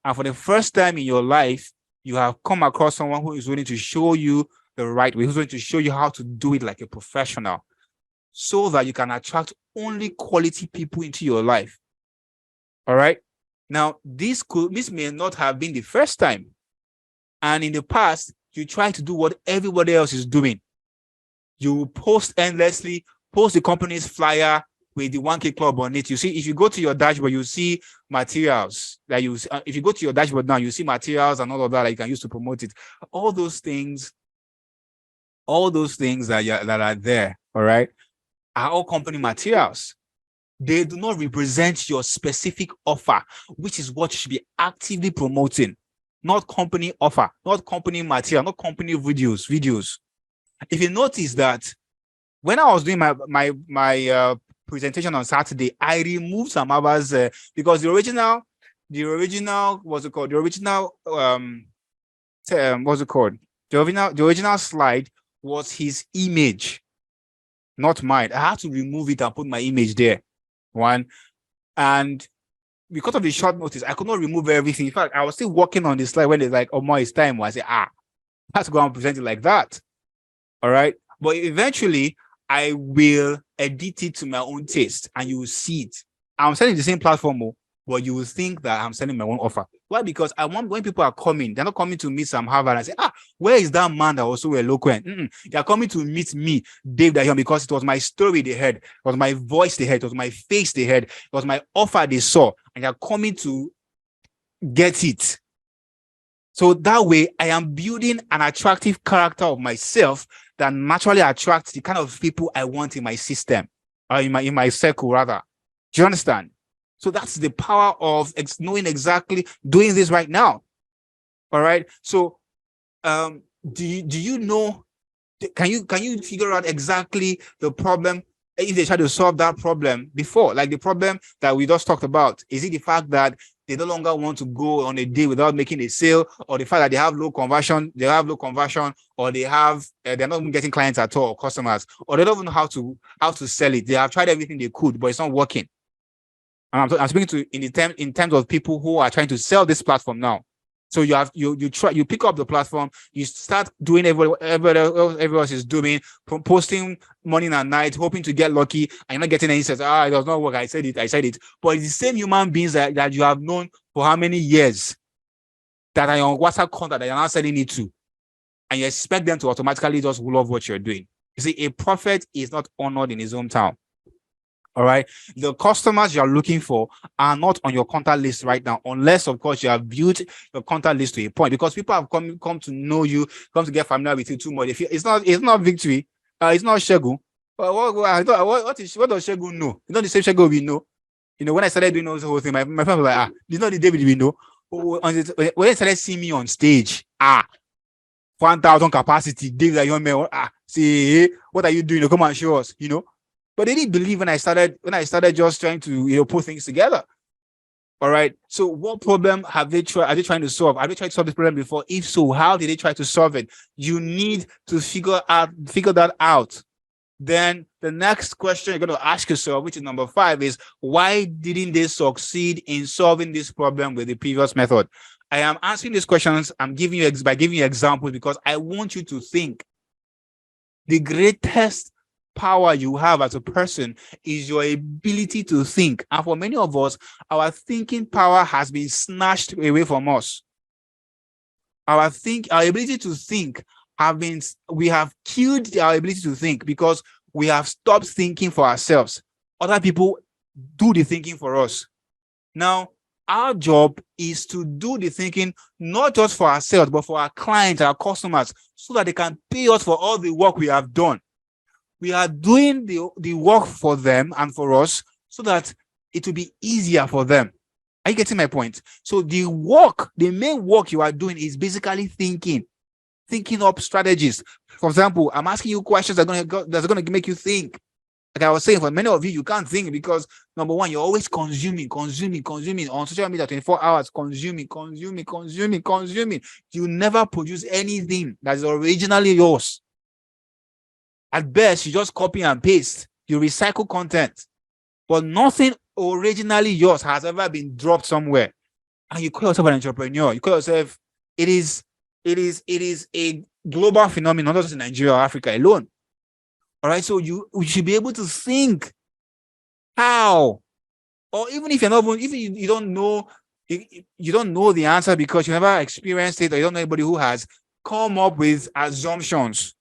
And for the first time in your life, you have come across someone who is willing to show you the right way, who's going to show you how to do it like a professional, so that you can attract only quality people into your life. All right. Now, this may not have been the first time. And in the past, you try to do what everybody else is doing. You post endlessly, post the company's flyer with the 1K Club on it. You see, if you go to your dashboard, you see materials that if you go to your dashboard now, you see materials and all of that you can use to promote it. All those things that are there, all right, are all company materials. They do not represent your specific offer, which is what you should be actively promoting. Not company offer, not company material, not company videos. If you notice that when I was doing my presentation on Saturday, I removed some others because the original what's it called? The original what's it called? The original slide was his image, not mine. I had to remove it and put my image there. One, and because of the short notice, I could not remove everything. In fact, I was still working on the slide when it's like, oh my, it's time. I said, I have to go and present it like that. All right. But eventually, I will edit it to my own taste and you will see it. I'm selling the same platform, but you will think that I'm selling my own offer. Why? Because I want when people are coming, they're not coming to meet Sam Harvard and say, where is that man that was so eloquent? They're coming to meet me, Dave Dahion, because it was my story they heard, it was my voice they heard, it was my face they heard, it was my offer they saw, and they're coming to get it. So that way, I am building an attractive character of myself that naturally attracts the kind of people I want in my system, or in my circle, rather. Do you understand? So that's the power of knowing exactly doing this right now. All right. So, do you know? Can you figure out exactly the problem if they try to solve that problem before, like the problem that we just talked about? Is it the fact that they no longer want to go on a day without making a sale, or the fact that they have low conversion, or they're not even getting clients at all, or customers, or they don't even know how to sell it? They have tried everything they could, but it's not working. I'm speaking to in terms of people who are trying to sell this platform now. So you pick up the platform, you start doing everybody else is doing, posting morning and night, hoping to get lucky, and you're not getting any sense. It does not work. I said it. But it's the same human beings that you have known for how many years that are on WhatsApp contact that you're not sending it to, and you expect them to automatically just love what you're doing. You see, a prophet is not honored in his hometown. All right. The customers you're looking for are not on your contact list right now, unless, of course, you have built your contact list to a point, because people have come to know you, come to get familiar with you too much. It's not Victory. It's not Shegun. What does Shegun know? It's not the same Shegun we know. When I started doing this whole thing, my friend was like, this is not the David we know. When they started seeing me on stage, 1,000 capacity, David, that young man, say, what are you doing? Come and show us, But they didn't believe when I started just trying to put things together. All right. So what problem are they trying to solve? Have they tried to solve this problem before? If so, how did they try to solve it? You need to figure that out. Then the next question you're going to ask yourself, which is number 5, is why didn't they succeed in solving this problem with the previous method? I am answering these questions. I'm giving you examples because I want you to think. The greatest power you have as a person is your ability to think. And for many of us, our thinking power has been snatched away from us. Our ability to think we have killed our ability to think because we have stopped thinking for ourselves. Other people do the thinking for us. Now, our job is to do the thinking, not just for ourselves, but for our clients, our customers, so that they can pay us for all the work we have done. We are doing the work for them and for us so that it will be easier for them. Are you getting my point? So the main work you are doing is basically thinking up strategies. For example, I'm asking you questions that's going to make you think. Like I was saying, for many of you can't think because, number one, you're always consuming on social media 24 hours, consuming. You never produce anything that is originally yours. At best, you just copy and paste. You recycle content, but nothing originally yours has ever been dropped somewhere. And you call yourself an entrepreneur. You call yourself, it is a global phenomenon, not just in Nigeria or Africa alone. All right. So you should be able to think how, or even if you're not, if you don't know, you don't know the answer because you never experienced it, or you don't know anybody who has, come up with assumptions.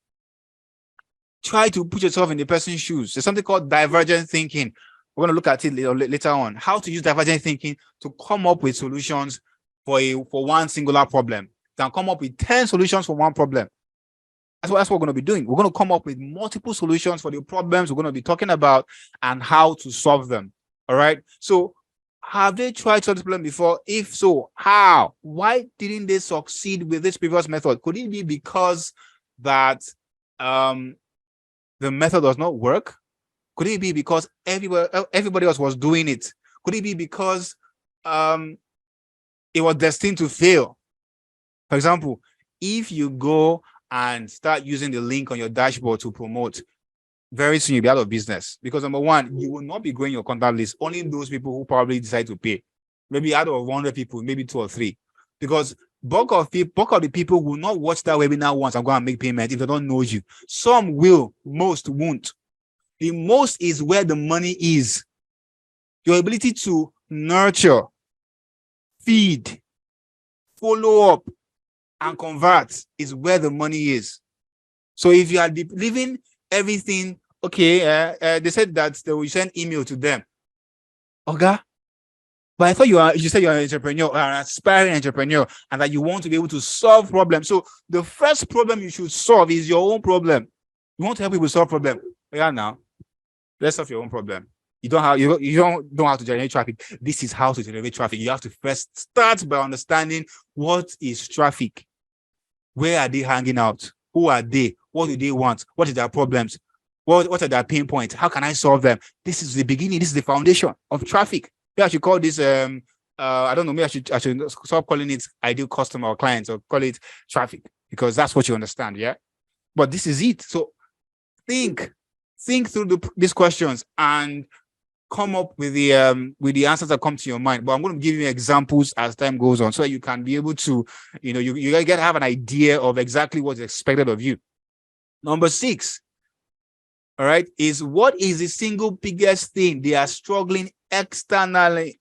Try to put yourself in the person's shoes. There's something called divergent thinking. We're going to look at it later on. How to use divergent thinking to come up with solutions for one singular problem. You can come up with 10 solutions for one problem. That's what we're going to be doing. We're going to come up with multiple solutions for the problems we're going to be talking about and how to solve them. All right. So have they tried solving this problem before? If so, how? Why didn't they succeed with this previous method? Could it be because that the method does not work? Could it be because everybody else was doing it? Could it be because it was destined to fail? For example, if you go and start using the link on your dashboard to promote, very soon you'll be out of business. Because number one, you will not be growing your contact list. Only those people who probably decide to pay. Maybe out of 100 people, maybe 2 or 3. Because bulk of the people will not watch that webinar once and go and make payment if they don't know you. Some will, most won't. The most is where the money is. Your ability to nurture, feed, follow up, and convert is where the money is. So if you are leaving everything, okay, they said that they will send email to them. Okay. But I thought you said you're an entrepreneur, an aspiring entrepreneur, and that you want to be able to solve problems. So the first problem you should solve is your own problem. You want to help people solve problem. Yeah, now let's solve your own problem. You don't know how to generate traffic. This is how to generate traffic. You have to first start by understanding what is traffic. Where are they hanging out? Who are they? What do they want? What are their problems? What are their pain points? How can I solve them? This is the beginning. This is the foundation of traffic. Maybe I should call this I don't know, maybe I should stop calling it ideal customer or clients, or call it traffic, because that's what you understand. Yeah. But this is it. So think through these questions and come up with the answers that come to your mind. But I'm going to give you examples as time goes on, so that you can be able to, you get to have an idea of exactly what's expected of you. Number 6, all right, is what is the single biggest thing they are struggling externally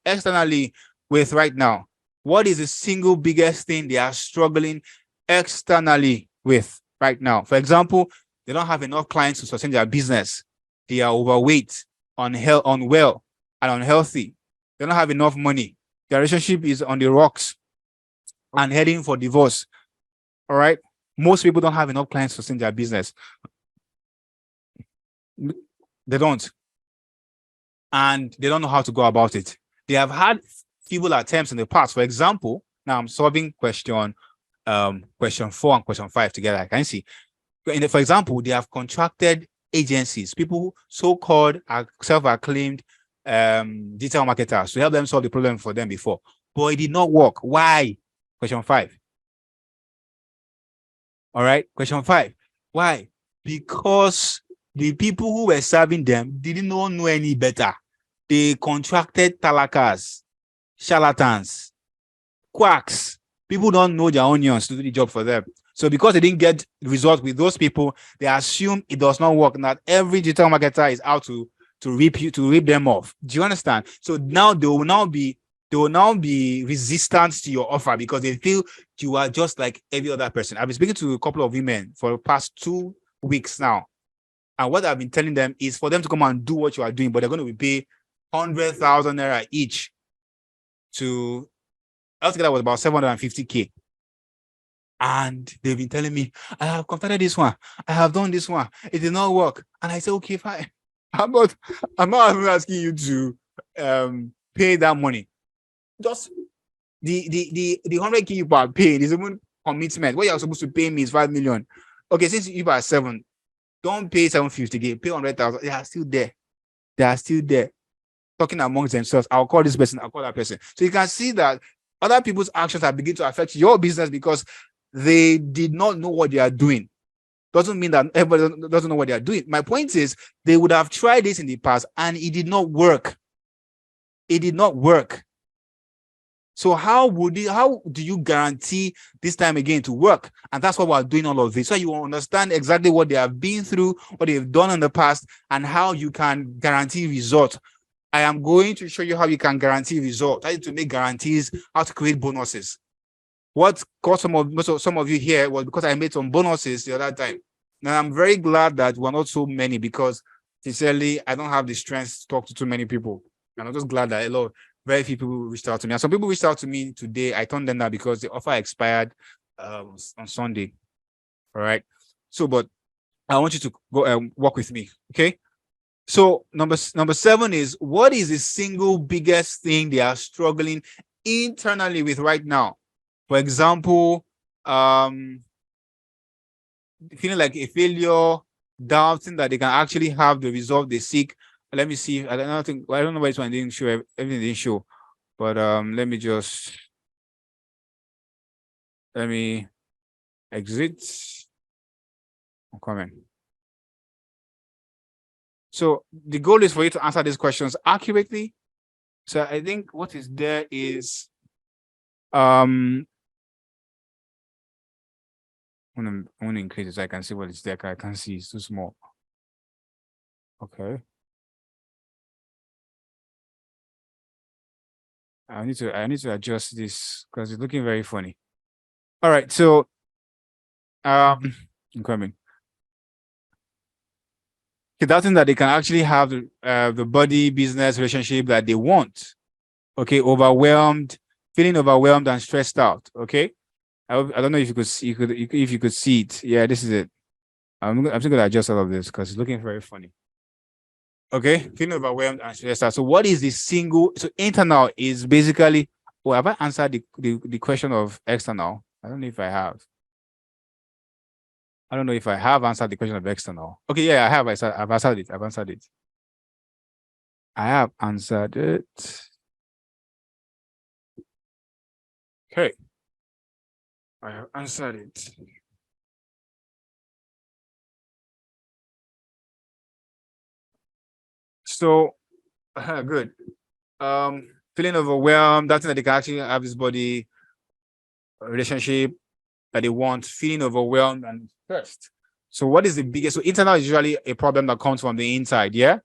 with right now? What is the single biggest thing they are struggling externally with right now? For example, they don't have enough clients to sustain their business. They are overweight, unwell, and unhealthy. They don't have enough money. Their relationship is on the rocks and heading for divorce. All right. Most people don't have enough clients to sustain their business. They don't. And they don't know how to go about it. They have had feeble attempts in the past. For example, now I'm solving question 4 and question 5 together. I can see. For example, they have contracted agencies, people so-called self-acclaimed digital marketers, to help them solve the problem for them before. But it did not work. Why? Question 5. All right. Question 5. Why? Because the people who were serving them didn't know any better. They contracted talakas, charlatans, quacks. People don't know their onions to do the job for them. So because they didn't get results with those people, they assume it does not work. Not every digital marketer is out to rip them off. Do you understand? So now they will now be resistant to your offer because they feel you are just like every other person. I've been speaking to a couple of women for the past 2 weeks now. And what I've been telling them is for them to come and do what you are doing, but they're going to pay 100,000 naira each to, altogether was about 750K. And they've been telling me, I have contacted this one. I have done this one. It did not work. And I said, okay, fine. I'm not even asking you to pay that money. Just the 100K you are paying is even commitment. What you're supposed to pay me is 5 million. Okay, since you are 7, don't pay 750K, pay 100,000. They are still there. They are still there. Talking amongst themselves. I'll call this person, I'll call that person. So you can see that other people's actions are beginning to affect your business because they did not know what they are doing. doesn't mean that everybody doesn't know what they are doing. My point is, they would have tried this in the past and it did not work. It did not work. So how do you guarantee this time again to work? And that's why we're doing all of this. So you will understand exactly what they have been through, what they've done in the past, and how you can guarantee results. I am going to show you how you can guarantee results, how to make guarantees, how to create bonuses. What got some of you here was because I made some bonuses the other time. Now I'm very glad that we're not so many, because sincerely, I don't have the strength to talk to too many people. And I'm just glad that very few people reached out to me. And some people reached out to me today. I turned them down because the offer expired on Sunday. All right. So, but I want you to go and work with me. Okay. So number 7 is, what is the single biggest thing they are struggling internally with right now? For example, feeling like a failure, doubting that they can actually have the result they seek. Let me see. I don't know why this one didn't show. Everything didn't show. But let me exit. I'm coming. So the goal is for you to answer these questions accurately. So I think what is there is I want to increase it so I can see what is there. I can't see, it's too small. Okay. I need to adjust this because it's looking very funny. All right, so I'm coming. Doubting that they can actually have the body business relationship that they want. Okay, feeling overwhelmed and stressed out. Okay, I don't know if you could see, if you could see it. Yeah, this is it. I'm just going to adjust all of this because it's looking very funny. Okay, feeling overwhelmed and stressed out. So what is the single? So internal is basically. Well, have I answered the question of external? I don't know if I have. I don't know if I have answered the question of external. Okay, yeah, I have. I've answered it. I have answered it. Okay. I have answered it. So, good. Feeling overwhelmed, that's that they can actually have this body relationship that they want, feeling overwhelmed and stressed. So what is the biggest? So internal is usually a problem that comes from the inside, yeah?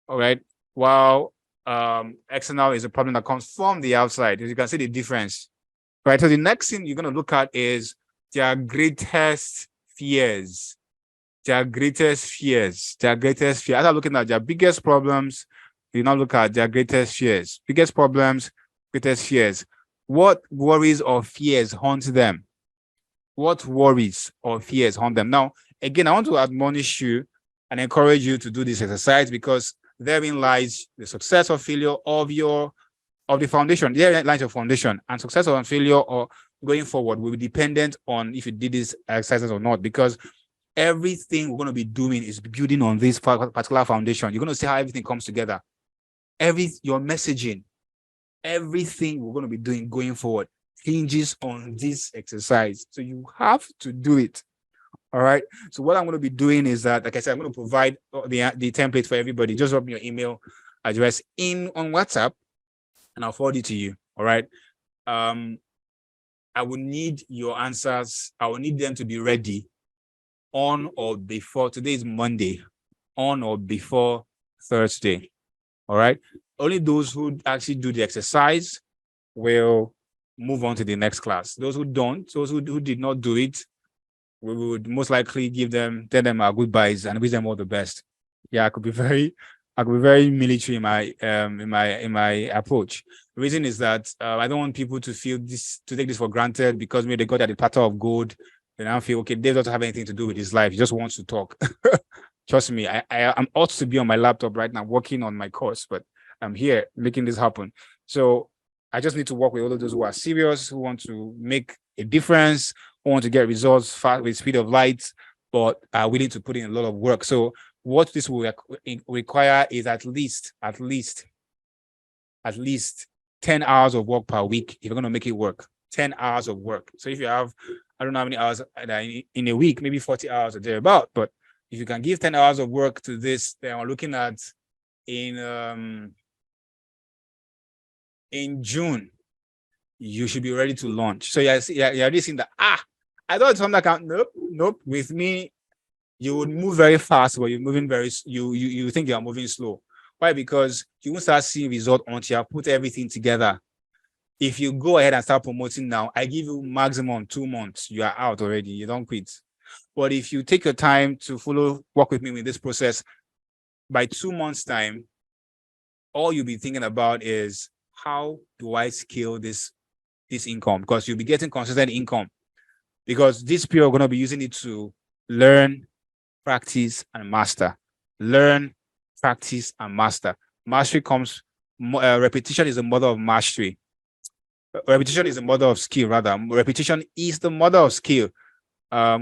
All right. While external is a problem that comes from the outside. As you can see the difference. Right. So the next thing you're going to look at is their greatest fears. Their greatest fears. After looking at their biggest problems, you now look at their greatest fears. Biggest problems, greatest fears. What worries or fears haunt them? What worries or fears haunt them? Now, again, I want to admonish you and encourage you to do this exercise, because therein lies the success or failure of the foundation. There lies your foundation, and success or failure or going forward will be dependent on if you did these exercises or not, because everything we're going to be doing is building on this particular foundation. You're going to see how everything comes together. Your messaging, everything we're going to be doing going forward hinges on this exercise. So you have to do it. All right. So what I'm going to be doing is that, like I said, I'm going to provide the template for everybody. Just drop me your email address on WhatsApp, and I'll forward it to you. All right. I will need your answers. I will need them to be ready on or before. Today is Monday. On or before Thursday. All right. Only those who actually do the exercise will move on to the next class. Those who don't, those who did not do it, we would most likely tell them our goodbyes and wish them all the best. Yeah, I could be very military in my approach. The reason is that I don't want people to take this for granted, because maybe they got at the platter of gold. Then I feel, okay, Dave doesn't have anything to do with his life. He just wants to talk. Trust me, I'm ought to be on my laptop right now working on my course, but I'm here making this happen. So I just need to work with all of those who are serious, who want to make a difference, who want to get results fast with speed of light, but are willing to put in a lot of work. So what this will require is at least 10 hours of work per week if you're going to make it work. 10 hours of work. So if you have I don't know how many hours in a week, maybe 40 hours or thereabout. But if you can give 10 hours of work to this, then we're looking at in June, you should be ready to launch. So you're already seeing that. I thought something like nope. With me, you would move very fast, but you're moving you think you're moving slow. Why? Because you won't start seeing result until you put everything together. If you go ahead and start promoting now, I give you maximum 2 months, you are out already. You don't quit. But if you take your time to work with me with this process, by 2 months' time, all you'll be thinking about is how do I scale this income? Because you'll be getting consistent income. Because this period, we're going to be using it to learn, practice, and master. Learn, practice, and master. Mastery comes, repetition is the mother of mastery. Repetition is the mother of skill, rather. Repetition is the mother of skill.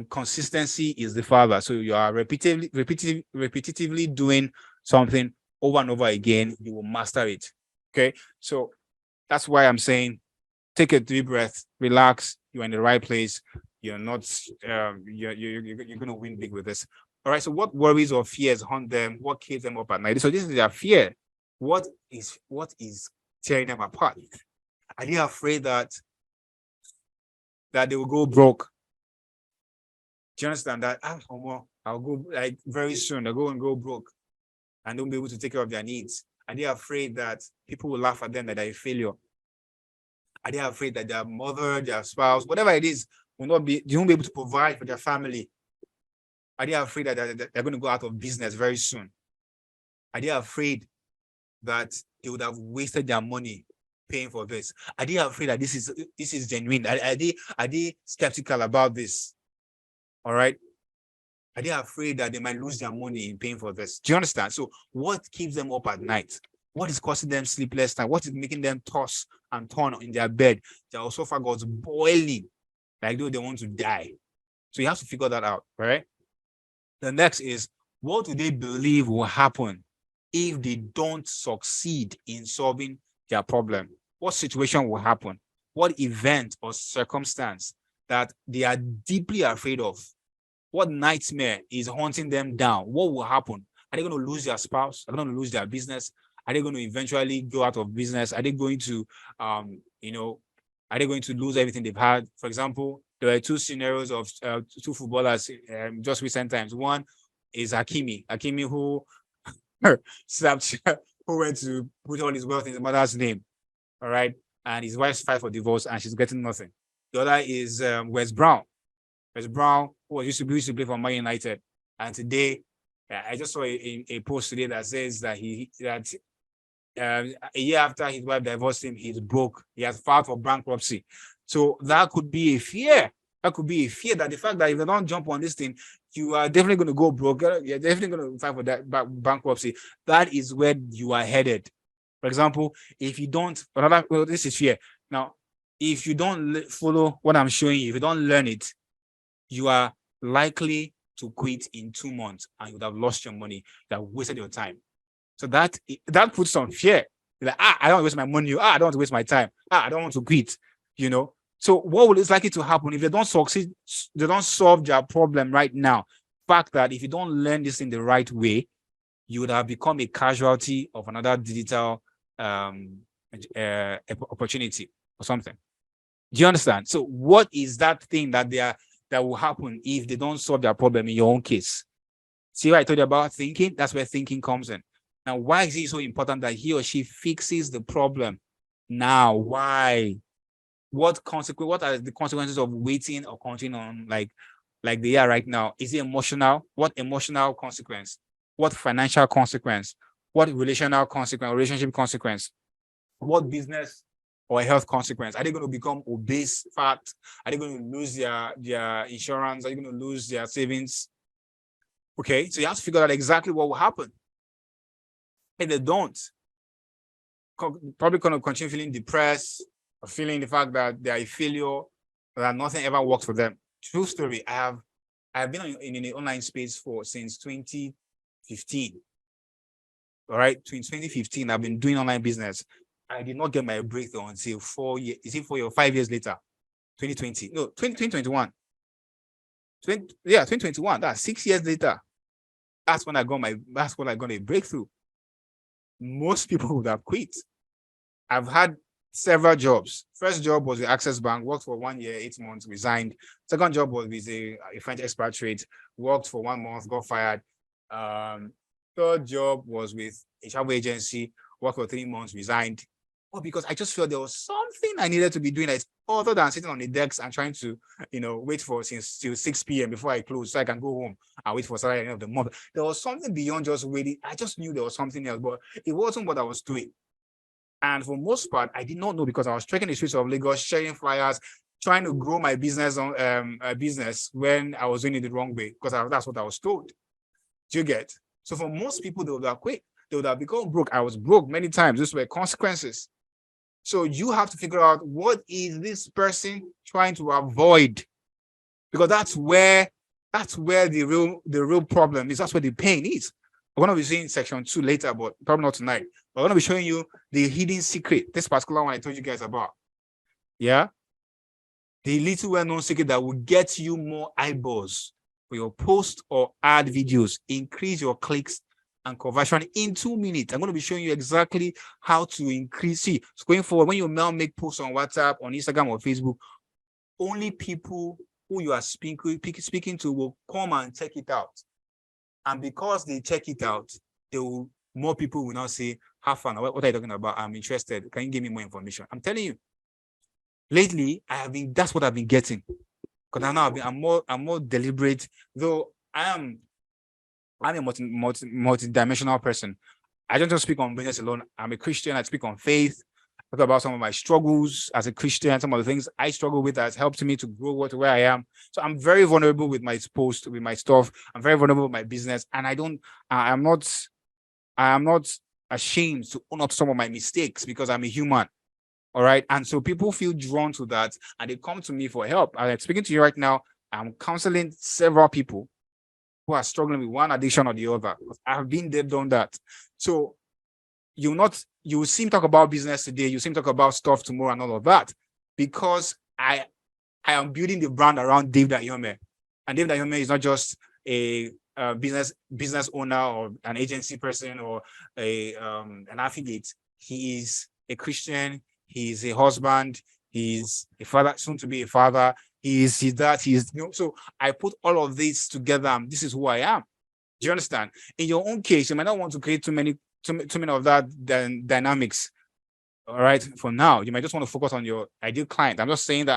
Consistency is the father. So you are repetitively doing something over and over again, you will master it. Okay. So that's why I'm saying take a deep breath, relax, you're in the right place. You're not you're gonna win big with this. All right. So what worries or fears haunt them? What keeps them up at night? So this is their fear. What is tearing them apart? Are they afraid that they will go broke? Do you understand that? I'll go like very soon. They'll go broke and don't be able to take care of their needs. Are they afraid that people will laugh at them, that they're a failure? Are they afraid that their mother, their spouse, whatever it is, they won't be able to provide for their family? Are they afraid that they're going to go out of business very soon? Are they afraid that they would have wasted their money paying for this? Are they afraid that this is genuine? Are they skeptical about this? All right. Are they afraid that they might lose their money in paying for this? Do you understand? So what keeps them up at night? What is causing them sleepless time? What is making them toss and turn in their bed? Their esophagus boiling, like though they want to die. So you have to figure that out, right? The next is, what do they believe will happen if they don't succeed in solving their problem? What situation will happen? What event or circumstance that they are deeply afraid of? What nightmare is haunting them down? What will happen? Are they going to lose their spouse? Are they going to lose their business? Are they going to eventually go out of business? Are they going to, are they going to lose everything they've had? For example, there were two scenarios of two footballers just recent times. One is Hakimi who who went to put all his wealth in his mother's name, all right? And his wife's filed for divorce and she's getting nothing. The other is West Brown. West Brown, who used to play for Man United, and today I just saw a post today that says that a year after his wife divorced him, he's broke. He has filed for bankruptcy. So that could be a fear. That could be a fear that the fact that if they don't jump on this thing, you are definitely going to go broke. You're definitely going to file for that bankruptcy. That is where you are headed. For example, if you don't, this is fear. Now, if you don't follow what I'm showing you, if you don't learn it, you are likely to quit in 2 months and you would have lost your money, you have wasted your time. So that puts some fear. You're like, I don't want to waste my money. I don't want to waste my time. I don't want to quit, So what is likely to happen if they don't succeed, they don't solve their problem right now? Fact that if you don't learn this in the right way, you would have become a casualty of another digital opportunity or something. Do you understand? So what is that thing that will happen if they don't solve their problem in your own case? See what I told you about thinking? That's where thinking comes in. Now, why is it so important that he or she fixes the problem now? Why? What are the consequences of waiting or continuing on like they are right now? Is it emotional? What emotional consequence? What financial consequence? What relationship consequence? What business or health consequence? Are they going to become obese, fat? Are they going to lose their insurance? Are they going to lose their savings? Okay, so you have to figure out exactly what will happen. If they don't, probably going to continue feeling depressed or feeling the fact that they are a failure, that nothing ever works for them. True story. I have been in the online space since 2015. All right, since 2015, I've been doing online business. I did not get my breakthrough until 4 years. Is it 4 or 5 years later? 2020. No, 2021. 2021. That's 6 years later. That's when I got a breakthrough. Most people would have quit. I've had several jobs. First job was with Access Bank, worked for 1 year, 8 months, resigned. Second job was with a French expatriate, worked for 1 month, got fired. Third job was with a travel agency, worked for 3 months, resigned. Well, because I just felt there was something I needed to be doing that other than sitting on the decks and trying to, wait for since till 6 p.m. before I close so I can go home and wait for salary at the end of the month. There was something beyond just waiting. I just knew there was something else, but it wasn't what I was doing. And for most part, I did not know because I was trekking the streets of Lagos, sharing flyers, trying to grow my business on business when I was doing it the wrong way because that's what I was told. Do you get? So for most people, they would have quit. They would have become broke. I was broke many times. These were consequences. So you have to figure out what is this person trying to avoid, because that's where the real problem is. That's where the pain is. We're going to be seeing section 2 later, but probably not tonight. We're going to be showing you the hidden secret. This particular one I told you guys about. Yeah. The little well-known secret that will get you more eyeballs for your post or ad videos, increase your clicks and conversion in 2 minutes. I'm going to be showing you exactly how to increase. See, so going forward, when you now make posts on WhatsApp, on Instagram or Facebook, only people who you are speaking to will come and check it out. And because they check it out, more people will now say, have fun. What are you talking about? I'm interested. Can you give me more information? I'm telling you, lately, that's what I've been getting. Because now I'm more deliberate, though I'm a multi-dimensional person. I don't just speak on business alone. I'm a Christian. I speak on faith. I talk about some of my struggles as a Christian, some of the things I struggle with that has helped me to grow to where I am. So I'm very vulnerable with my post, with my stuff. I'm very vulnerable with my business. And I am not ashamed to own up to some of my mistakes because I'm a human. All right. And so people feel drawn to that and they come to me for help. I'm speaking to you right now. I'm counseling several people who are struggling with one addiction or the other. I've been there, done that. So you will see me talk about business today. You see me talk about stuff tomorrow and all of that because I am building the brand around David Ayome. And David Ayome is not just a business owner or an agency person or an affiliate. He is a Christian. He's a husband. He's a father, soon to be a father. He's that. So I put all of this together. And this is who I am. Do you understand? In your own case, you might not want to create too many of that dynamics. All right. For now, you might just want to focus on your ideal client. I'm not saying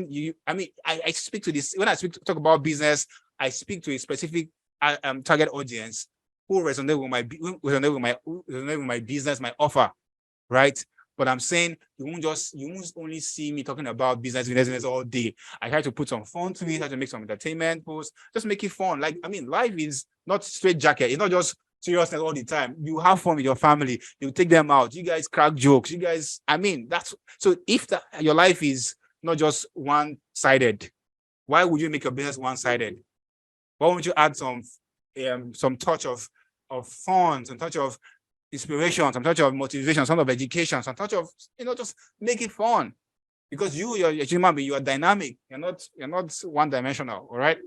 you. I mean, I speak to this when I talk about business. I speak to a specific target audience who resonate with my business, my offer, right? But I'm saying you won't only see me talking about business all day. I try to put some fun to it, try to make some entertainment posts, just make it fun. Like, I mean, life is not straight jacket. It's not just seriousness all the time. You have fun with your family. You take them out. You guys crack jokes. You guys, I mean, that's so if your life is not just one-sided, why would you make your business one-sided? Why won't you add some touch of fun, some touch of inspiration, some touch of motivation, some of education, some touch of, just make it fun. Because you're a human being, you are dynamic. You're not one-dimensional, all right?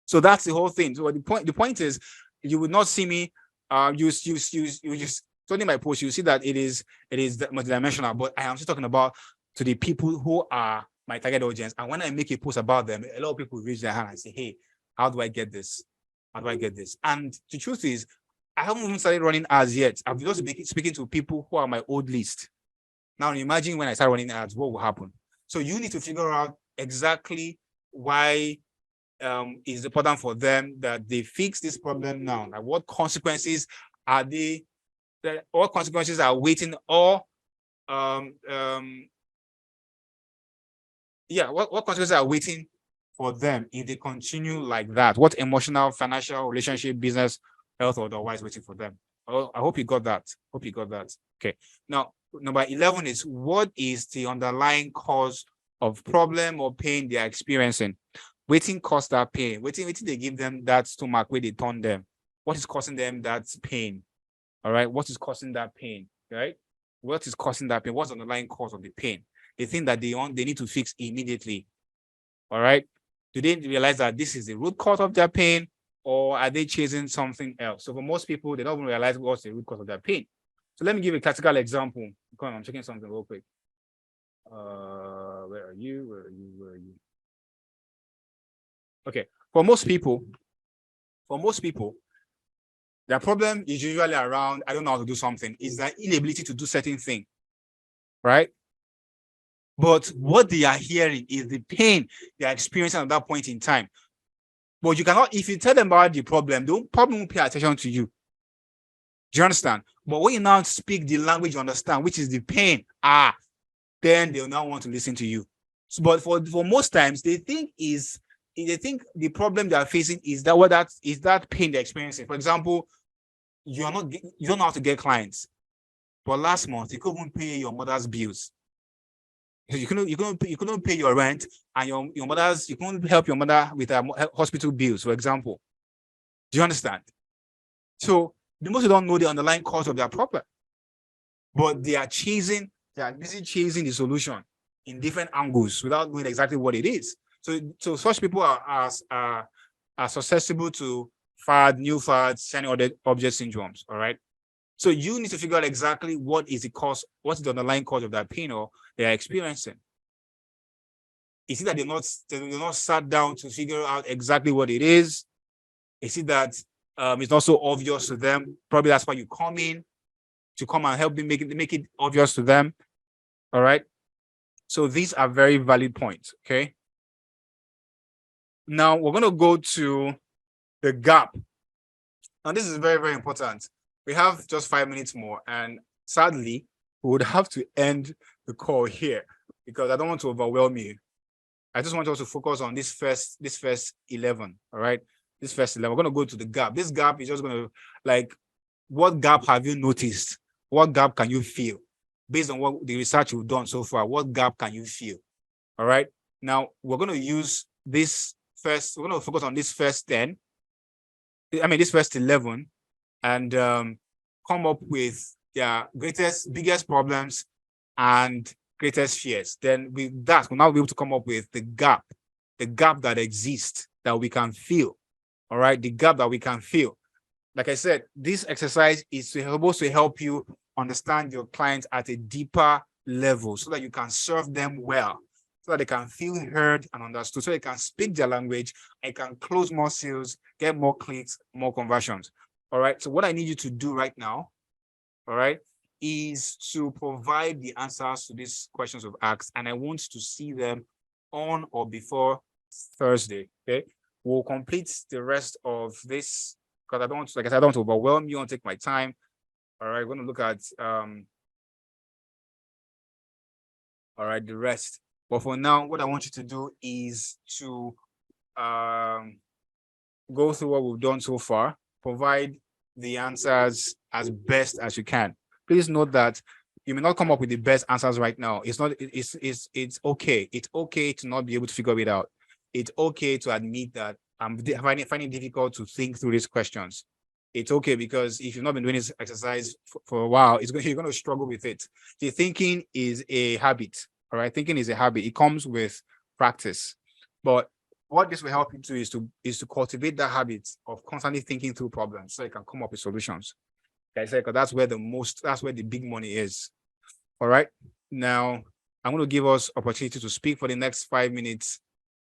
So that's the whole thing. So the point is, you would not see me you just studying my post, you see that it is multidimensional, but I am still talking about to the people who are my target audience. And when I make a post about them, a lot of people raise their hand and say, hey, how do I get this? How do I get this? And the truth is, I haven't even started running ads yet. I'm just speaking to people who are my old list. Now, imagine when I start running ads, what will happen? So you need to figure out exactly why is important for them that they fix this problem now. Like, what consequences are what consequences are waiting, or what consequences are waiting for them if they continue like that? What emotional, financial, relationship, business, health, or otherwise waiting for them? Oh, I hope you got that. Okay. Now, number 11 is, what is the underlying cause of problem or pain they are experiencing? Waiting cause that pain. Waiting they give them that stomach where they turn them. What is causing them that pain? All right. What is causing that pain? Right? What is causing that pain? What's the underlying cause of the pain? The thing that they need to fix immediately. All right. Do they realize that this is the root cause of their pain, or are they chasing something else? So for most people, they don't even realize what's the root cause of their pain. So let me give a classical example. Come on, I'm checking something real quick. Where are you? Where are you? Where are you? Okay. For most people, their problem is usually around, I don't know how to do something. It's their inability to do certain thing, right? But what they are hearing is the pain they are experiencing at that point in time. But you cannot, if you tell them about the problem won't pay attention to you. Do you understand? But when you now speak the language you understand, which is the pain, then they'll now want to listen to you. So, but for most times, they think the problem they are facing is that pain they're experiencing. For example, you don't know how to get clients, but last month you couldn't pay your mother's bills. You couldn't pay your rent, and your mother's, you couldn't help your mother with her hospital bills, for example. Do you understand? So the most don't know the underlying cause of their problem, but they are busy chasing the solution in different angles without knowing exactly what it is. So such people are susceptible to new fads, shiny object syndromes. All right. So you need to figure out exactly what is the underlying cause of that pain or they are experiencing. Is it that they're not sat down to figure out exactly what it is? Is it that it's not so obvious to them? Probably that's why you come in, to come and help them make it obvious to them. All right. So these are very valid points. Okay. Now we're going to go to the gap. Now this is very, very important. We have just 5 minutes more, and sadly, we would have to end the call here because I don't want to overwhelm you. I just want us to focus on this first 11. All right. This first 11. We're going to go to the gap. This gap is just going to, what gap have you noticed? What gap can you feel? Based on what the research you've done so far, what gap can you feel? All right. Now we're going to use we're going to focus on this first 10. This first 11, and come up with their biggest problems and greatest fears. Then with that, we'll now be able to come up with the gap that exists that we can feel. All right, the gap that we can feel. Like I said, this exercise is supposed to help you understand your clients at a deeper level so that you can serve them well, so that they can feel heard and understood, so they can speak their language and can close more sales, get more clicks, more conversions. All right. So what I need you to do right now, all right, is to provide the answers to these questions of asked, and I want to see them on or before Thursday. Okay. We'll complete the rest of this because I don't want to overwhelm you. I want to take my time. All right. We're going to look at all right, the rest. But for now, what I want you to do is to go through what we've done so far, provide the answers as best as you can. Please note that you may not come up with the best answers right now. It's okay. It's okay to not be able to figure it out. It's okay to admit that I'm finding it difficult to think through these questions. It's okay, because if you've not been doing this exercise for a while, you're going to struggle with it. The thinking is a habit. All right, thinking is a habit. It comes with practice. But what this will help you do is to cultivate that habit of constantly thinking through problems so you can come up with solutions. Like I said, because that's where the big money is. All right. Now I'm going to give us opportunity to speak for the next 5 minutes.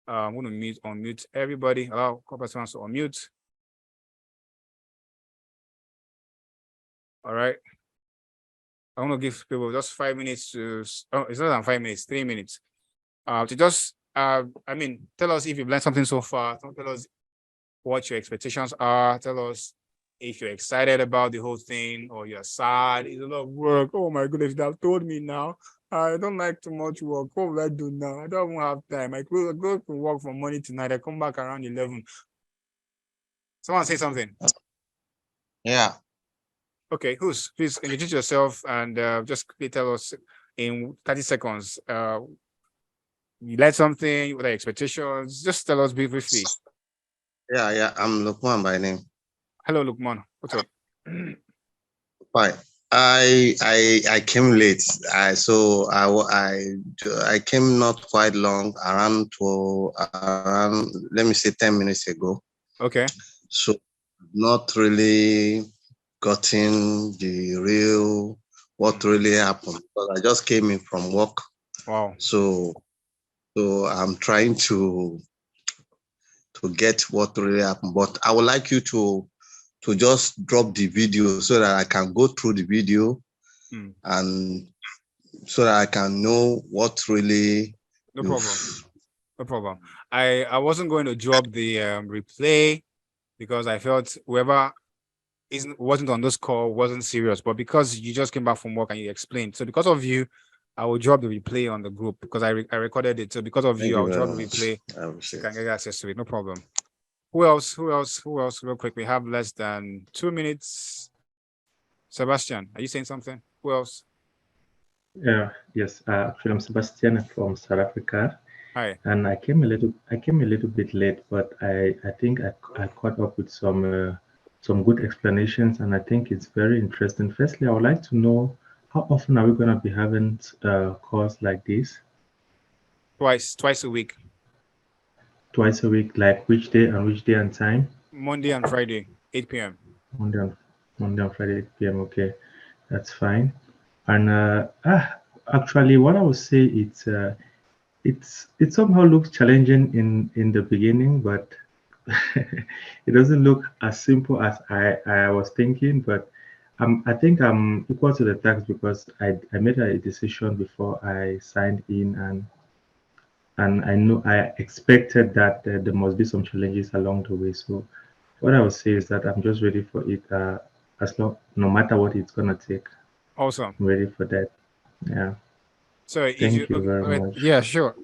I'm going to unmute everybody. Allow corporate to unmute. All right. I want to give people just 5 minutes to, it's not than 5 minutes, 3 minutes. To just, tell us if you've learned something so far. Tell us what your expectations are. Tell us if you're excited about the whole thing or you're sad. It's a lot of work. Oh my goodness, they have told me now. I don't like too much work. What will I do now? I don't even have time. I go to work from morning to night. I come back around 11. Someone say something. Yeah. Okay, please introduce yourself and just quickly tell us in 30 seconds. You learned something, what are your expectations? Just tell us briefly. Yeah. I'm Lukman by name. Hello, Lukman. What's up? Fine. I came late. I came not quite long, around let me say 10 minutes ago. Okay. So not really gotten the real what really happened, because I just came in from work. Wow. So I'm trying to get what really happened. But I would like you to just drop the video so that I can go through the video and so that I can know what really. No problem. No problem. I wasn't going to drop the replay because I felt whoever wasn't on this call wasn't serious, but because you just came back from work and you explained, so because of you, I will drop the replay on the group because I recorded it. So because of Thank you, you I'll drop very the much. replay. I appreciate You can it. get access to it. No problem. Who else? Real quick. We have less than 2 minutes. Sebastian, are you saying something? Who else? Yes. Actually, I'm Sebastian from South Africa, Hi. and I came a little bit late, but I think I caught up with some good explanations, and I think it's very interesting. Firstly, I would like to know how often are we going to be having calls like this? Twice a week. Twice a week, like which day and time? Monday and Friday, 8 p.m. Monday and Friday, 8 p.m. Okay, that's fine. And actually, what I would say it somehow looks challenging in the beginning, but it doesn't look as simple as I was thinking. But I think I'm equal to the task because I made a decision before I signed in, and I know I expected that there must be some challenges along the way. So what I would say is that I'm just ready for it. No matter what it's gonna take, Awesome. I'm ready for that. Yeah. So if Thank you very much. yeah, sure.